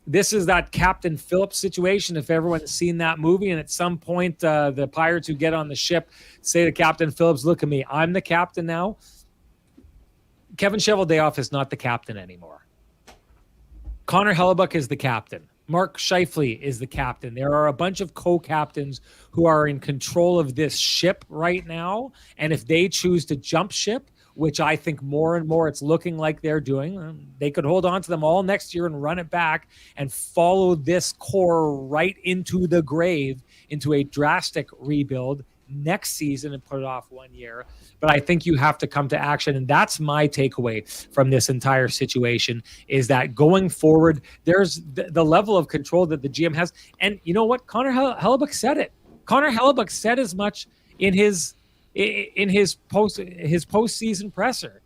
this is that Captain Phillips situation. If everyone's seen that movie, and at some point the pirates who get on the ship say to Captain Phillips, look at me, I'm the captain now. Kevin Cheveldayoff is not the captain anymore. Connor Hellebuck is the captain. Mark Scheifele is the captain. There are a bunch of co-captains who are in control of this ship right now. And if they choose to jump ship, which I think more and more it's looking like they're doing, they could hold on to them all next year and run it back and follow this core right into the grave, into a drastic rebuild next season and put it off 1 year. But I think you have to come to action. And that's my takeaway from this entire situation, is that going forward, there's the level of control that the GM has. And you know what? Connor Hellebuck said it. Connor Hellebuck said as much in his postseason presser.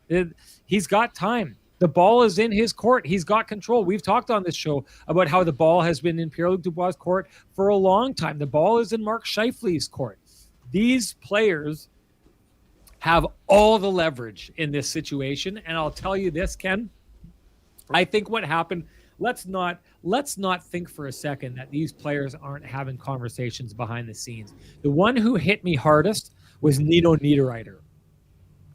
He's got time. The ball is in his court. He's got control. We've talked on this show about how the ball has been in Pierre-Luc Dubois' court for a long time. The ball is in Mark Scheifele's court. These players have all the leverage in this situation. And I'll tell you this, Ken, I think what happened, let's not think for a second that these players aren't having conversations behind the scenes. The one who hit me hardest was Nino Niederreiter,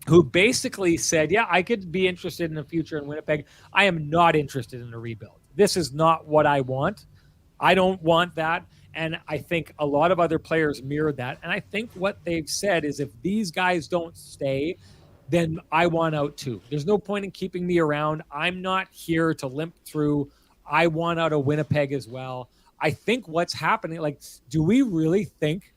who basically said, yeah, I could be interested in a future in Winnipeg. I am not interested in a rebuild. This is not what I want. I don't want that. And I think a lot of other players mirrored that. And I think what they've said is, if these guys don't stay, then I want out too. There's no point in keeping me around. I'm not here to limp through. I want out of Winnipeg as well. I think what's happening, like, do we really think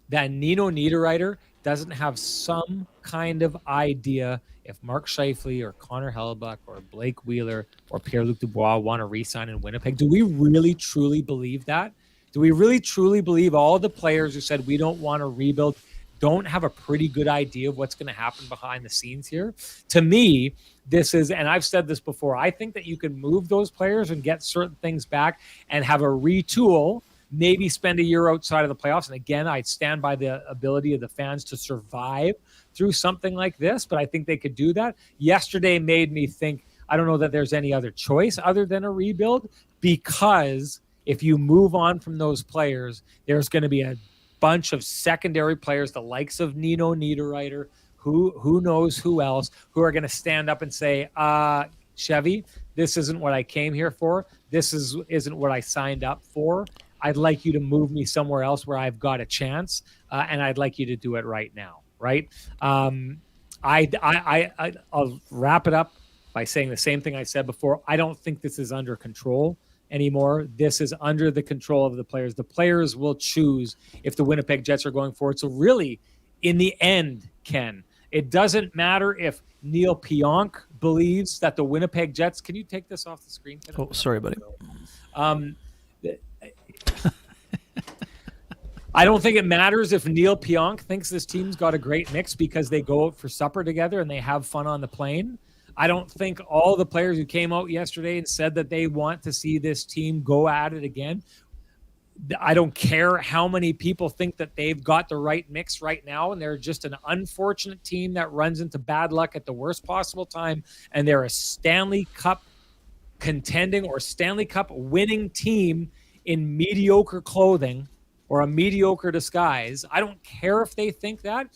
that Nino Niederreiter doesn't have some kind of idea if Mark Scheifele or Connor Hellebuck or Blake Wheeler or Pierre-Luc Dubois want to re-sign in Winnipeg? Do we really, truly believe that? Do we really, truly believe all the players who said we don't want to rebuild don't have a pretty good idea of what's going to happen behind the scenes here? To me, this is, and I've said this before, I think that you can move those players and get certain things back and have a retool, maybe spend a year outside of the playoffs. And again, I'd stand by the ability of the fans to survive through something like this, but I think they could do that. Yesterday made me think, I don't know that there's any other choice other than a rebuild, because if you move on from those players, there's going to be a bunch of secondary players, the likes of Nino Niederreiter, who knows who else, who are going to stand up and say, Chevy, this isn't what I came here for. This isn't what I signed up for. I'd like you to move me somewhere else where I've got a chance, and I'd like you to do it right now, right? I'll wrap it up by saying the same thing I said before. I don't think this is under control anymore. This is under the control of the players. The players will choose if the Winnipeg Jets are going forward. So really, in the end, Ken, it doesn't matter if Neil Pionk believes that the Winnipeg Jets. Can you take this off the screen? Oh, sorry, buddy. I don't think it matters if Neil Pionk thinks this team's got a great mix because they go out for supper together and they have fun on the plane. I don't think all the players who came out yesterday and said that they want to see this team go at it again. I don't care how many people think that they've got the right mix right now, and they're just an unfortunate team that runs into bad luck at the worst possible time, and they're a Stanley Cup contending or Stanley Cup winning team in mediocre clothing or a mediocre disguise. I don't care if they think that.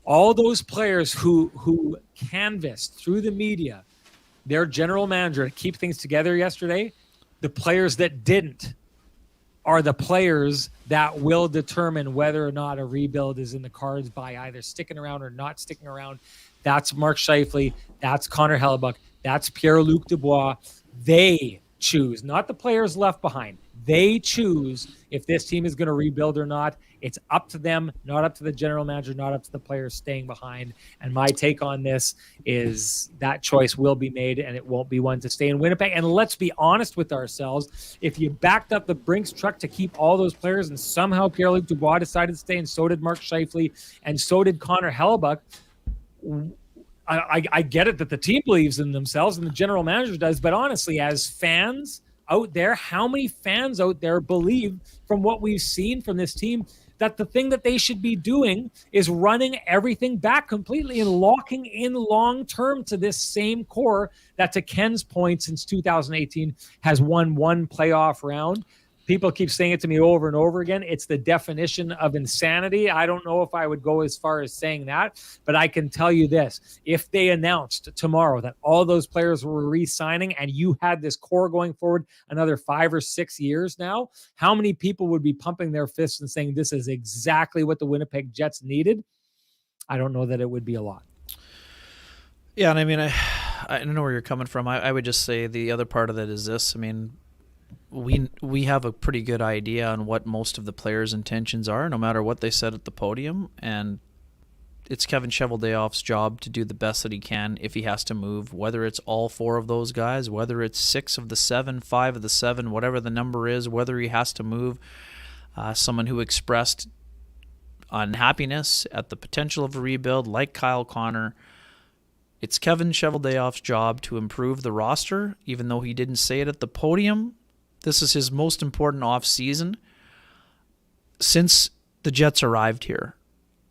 All those players who canvassed through the media their general manager to keep things together yesterday, the players that didn't are the players that will determine whether or not a rebuild is in the cards by either sticking around or not sticking around. That's Mark Scheifele. That's Connor Hellebuck. That's Pierre-Luc Dubois. They choose, not the players left behind. They choose if this team is going to rebuild or not. It's up to them, not up to the general manager, not up to the players staying behind. And my take on this is that choice will be made, and it won't be one to stay in Winnipeg. And let's be honest with ourselves. If you backed up the Brinks truck to keep all those players and somehow Pierre-Luc Dubois decided to stay, and so did Mark Scheifele, and so did Connor Hellebuck, I get it that the team believes in themselves and the general manager does, but honestly, as fans out there, how many fans out there believe from what we've seen from this team that the thing that they should be doing is running everything back completely and locking in long-term to this same core that, to Ken's point, since 2018 has won one playoff round? People keep saying it to me over and over again. It's the definition of insanity. I don't know if I would go as far as saying that, but I can tell you this. If they announced tomorrow that all those players were re-signing and you had this core going forward another 5 or 6 years now, how many people would be pumping their fists and saying this is exactly what the Winnipeg Jets needed? I don't know that it would be a lot. Yeah, and I mean, I know where you're coming from. I would just say the other part of it is this. I mean, we have a pretty good idea on what most of the players' intentions are, no matter what they said at the podium, and it's Kevin Cheveldayoff's job to do the best that he can if he has to move, whether it's all 4 of those guys, whether it's 6 of the 7, 5 of the 7, whatever the number is, whether he has to move someone who expressed unhappiness at the potential of a rebuild, like Kyle Connor. It's Kevin Cheveldayoff's job to improve the roster, even though he didn't say it at the podium. This is his most important off-season since the Jets arrived here.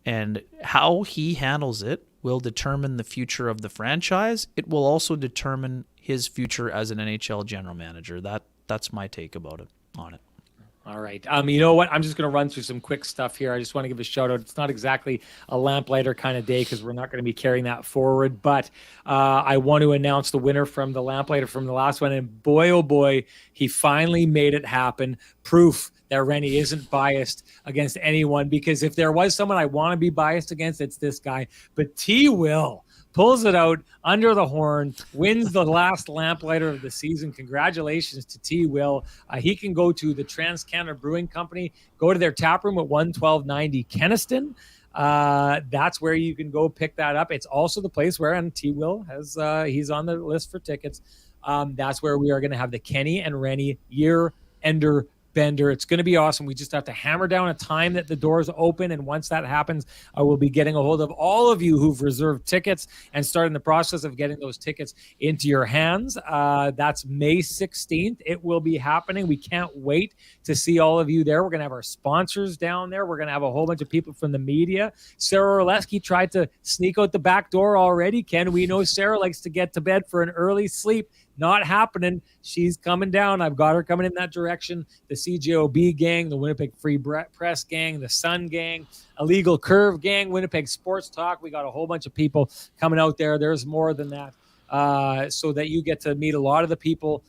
And how he handles it will determine the future of the franchise. It will also determine his future as an NHL general manager. That's my take about it, on it. All right. You know what? I'm just going to run through some quick stuff here. I just want to give a shout out. It's not exactly a lamplighter kind of day because we're not going to be carrying that forward, but I want to announce the winner from the lamplighter from the last one. And boy, oh boy, he finally made it happen. Proof that Renny isn't biased against anyone, because if there was someone I want to be biased against, it's this guy. But T-Will pulls it out under the horn, wins the last lamplighter of the season. Congratulations to T-Will. He can go to the Trans-Canada Brewing Company, go to their tap room at 11290 Kenniston. That's where you can go pick that up. It's also the place where, and T-Will has, he's on the list for tickets. That's where we are going to have the Kenny and Renny year-ender bender. It's going to be awesome. We just have to hammer down a time that the doors open, and once that happens, I will be getting a hold of all of you who've reserved tickets and starting the process of getting those tickets into your hands. That's May 16th. It will be happening. We can't wait to see all of you there. We're going to have our sponsors down there. We're going to have a whole bunch of people from the media. Sarah Orlesky tried to sneak out the back door already. Ken, we know Sarah likes to get to bed for an early sleep. Not happening. She's coming down. I've got her coming in that direction. The CJOB gang, the Winnipeg Free Press gang, the Sun gang, Illegal Curve gang, Winnipeg Sports Talk. We got a whole bunch of people coming out there. There's more than that. So that you get to meet a lot of the people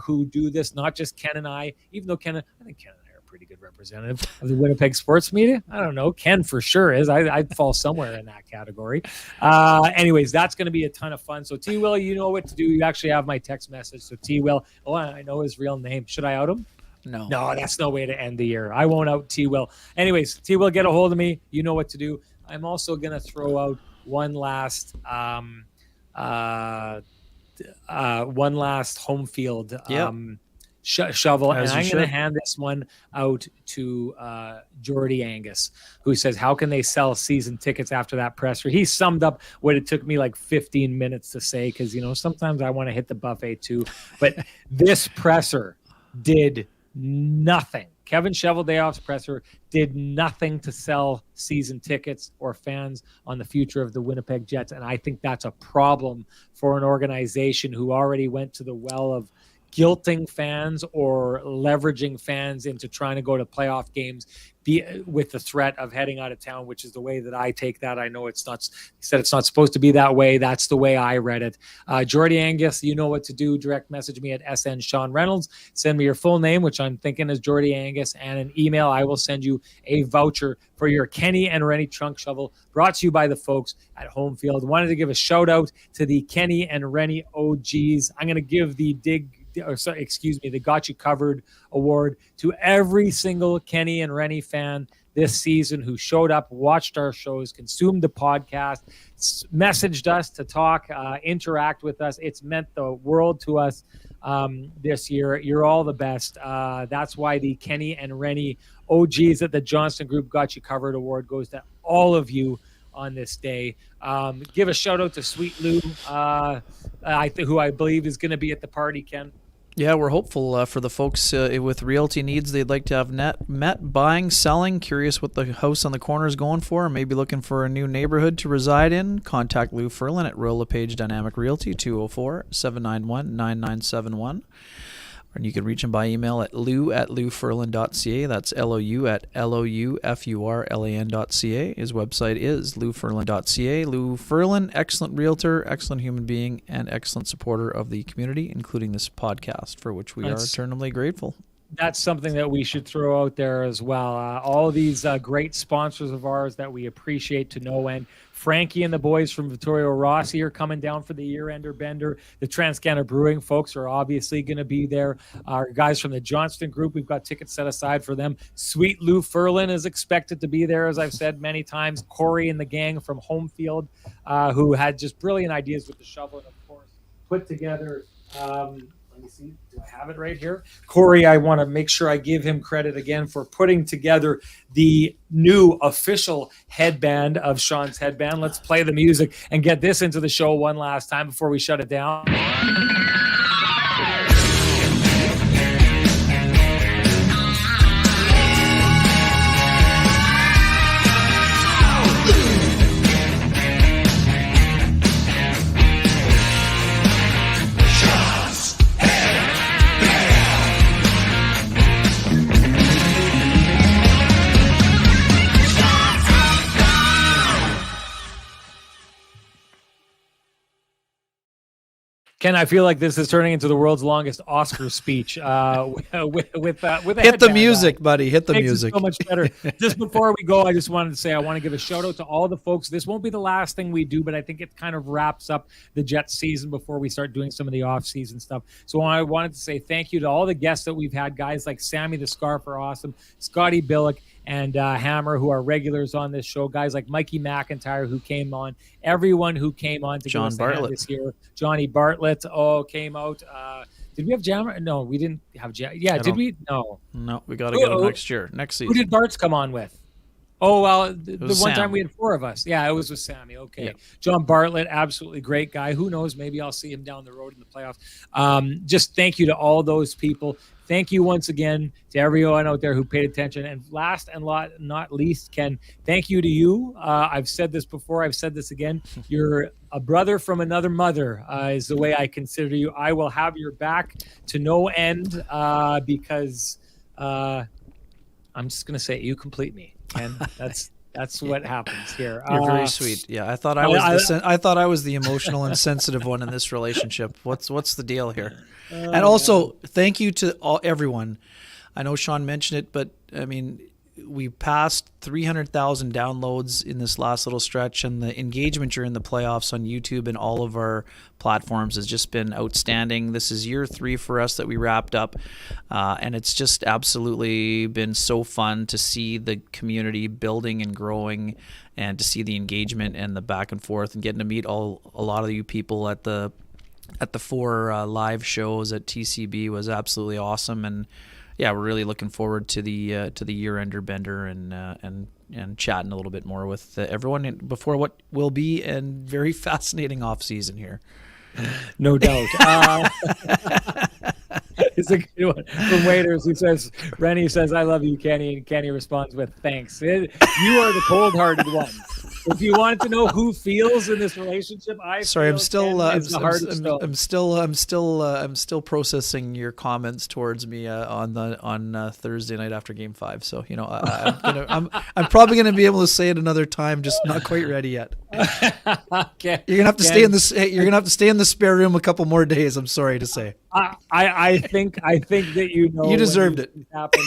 who do this, not just Ken and I, even though I think Ken and I are pretty good representative of the Winnipeg sports media. I don't know. Ken for sure is. I'd fall somewhere in that category. Anyways, that's going to be a ton of fun. So T-Will, you know what to do. You actually have my text message. So T-Will, I know his real name. Should I out him? No, that's no way to end the year. I won't out T-Will. Anyways, T-Will, get a hold of me. You know what to do. I'm also going to throw out one last home field shovel, As and I'm you going to should. hand this one out to Jordy Angus, who says, how can they sell season tickets after that presser? He summed up what it took me like 15 minutes to say, because, sometimes I want to hit the buffet too. But this presser did nothing. Kevin Cheveldayoff's presser did nothing to sell season tickets or fans on the future of the Winnipeg Jets. And I think that's a problem for an organization who already went to the well of guilting fans or leveraging fans into trying to go to playoff games with the threat of heading out of town, which is the way that I take that. I know it's not, he said it's not supposed to be that way. That's the way I read it. Jordy Angus, you know what to do. Direct message me at SN Sean Reynolds. Send me your full name, which I'm thinking is Jordy Angus, and an email. I will send you a voucher for your Kenny and Renny trunk shovel, brought to you by the folks at Home Field. Wanted to give a shout out to the Kenny and Renny OGs. I'm going to give the the Got You Covered award to every single Kenny and Renny fan this season who showed up, watched our shows, consumed the podcast, messaged us to talk, interact with us. It's meant the world to us this year. You're all the best. That's why the Kenny and Renny OGs at the Johnston Group Got You Covered award goes to all of you on this day. Give a shout out to Sweet Lou, who I believe is going to be at the party, Ken. Yeah, we're hopeful for the folks with realty needs they'd like to have met buying, selling, curious what the house on the corner is going for, maybe looking for a new neighborhood to reside in. Contact Lou Ferlin at Roll LePage Dynamic Realty, 204-791-9971. And you can reach him by email at lou@louferlin.ca. That's LOU@LOUFURLAN.ca. His website is louferlin.ca. Lou Ferlin, excellent realtor, excellent human being, and excellent supporter of the community, including this podcast, for which we are eternally grateful. That's something that we should throw out there as well. All these great sponsors of ours that we appreciate to no end. Frankie and the boys from Vittorio Rossi are coming down for the year-ender bender. The Transcanada Brewing folks are obviously going to be there. Our guys from the Johnston Group, we've got tickets set aside for them. Sweet Lou Ferlin is expected to be there, as I've said many times. Corey and the gang from Home Field, who had just brilliant ideas with the shovel, and of course put together let me see. Do I have it right here? Corey, I want to make sure I give him credit again for putting together the new official headband of Sean's Headband. Let's play the music and get this into the show one last time before we shut it down. Ken, I feel like this is turning into the world's longest Oscar speech. With a Hit the music, buddy. Hit the music. So much better. Just before we go, I just wanted to say I want to give a shout out to all the folks. This won't be the last thing we do, but I think it kind of wraps up the Jets season before we start doing some of the off-season stuff. So I wanted to say thank you to all the guests that we've had. Guys like Sammy the Scarf are awesome. Scotty Billick and Hammer, who are regulars on this show. Guys like Mikey McIntyre, who came on. Everyone who came on to John give us a hand this year. Johnny Bartlett, came out. Did we have Jammer? No, we didn't have Jammer. Yeah, did we? No. No, we got to get him next year, next season. Who did Bartz come on with? Oh, well, the one Sam. time we had four of us. Yeah, it was with Sammy. Okay. Yeah. John Bartlett, absolutely great guy. Who knows? Maybe I'll see him down the road in the playoffs. Just thank you to all those people. Thank you once again to everyone out there who paid attention. And last and not least, Ken, thank you to you. I've said this before. I've said this again. You're a brother from another mother is the way I consider you. I will have your back to no end because I'm just going to say it. You complete me. And that's what happens here. You're very sweet. Yeah, I thought I was I thought I was the emotional and sensitive one in this relationship. What's the deal here? And also, thank you to everyone I know Sean mentioned it, but I mean, we passed 300,000 downloads in this last little stretch, and the engagement during the playoffs on YouTube and all of our platforms has just been outstanding. This is year 3 for us that we wrapped up, and it's just absolutely been so fun to see the community building and growing, and to see the engagement and the back and forth, and getting to meet a lot of you people at the 4 live shows at TCB was absolutely awesome. And yeah, we're really looking forward to the year-ender bender and chatting a little bit more with everyone before what will be a very fascinating off season here. No doubt. It's a good one from Waiters, who says, Renny says, "I love you, Kenny," and Kenny responds with, "Thanks." You are the cold-hearted one. If you wanted to know who feels in this relationship, I'm still processing your comments towards me on Thursday night after Game 5. So I'm probably gonna be able to say it another time, just not quite ready yet. Okay. You're gonna have to stay in this. You're gonna have to stay in the spare room a couple more days. I'm sorry to say. I think that you deserved it. Happened.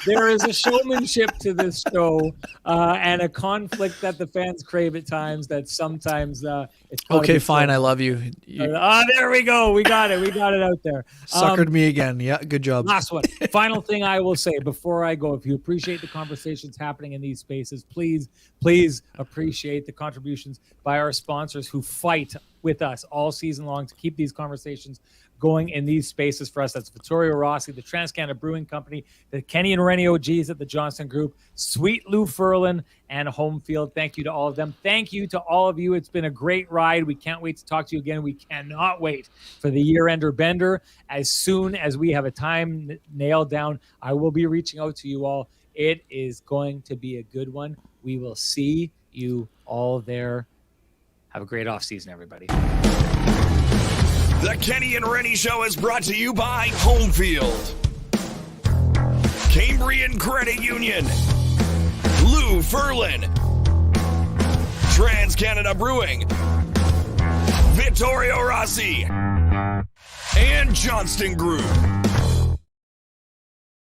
There is a showmanship to this show, and a conflict that the fans crave at times. That sometimes it's okay. Fine, I love you. There we go. We got it. We got it out there. Suckered me again. Yeah, good job. Last one. Final thing I will say before I go: if you appreciate the conversations happening in these spaces, please appreciate the contributions by our sponsors who fight with us all season long to keep these conversations going in these spaces for us. That's Vittorio Rossi, the TransCanada Brewing Company, the Kenny and Renny OGs at the Johnston Group, Sweet Lou Ferlin, and Home Field. Thank you to all of them. Thank you to all of you. It's been a great ride. We can't wait to talk to you again. We cannot wait for the year-ender bender. As soon as we have a time nailed down, I will be reaching out to you all. It is going to be a good one. We will see you all there. Have a great offseason, everybody. The Kenny and Renny Show is brought to you by Home Field, Cambrian Credit Union, Lou Ferlin, TransCanada Brewing, Vittorio Rossi, and Johnston Group.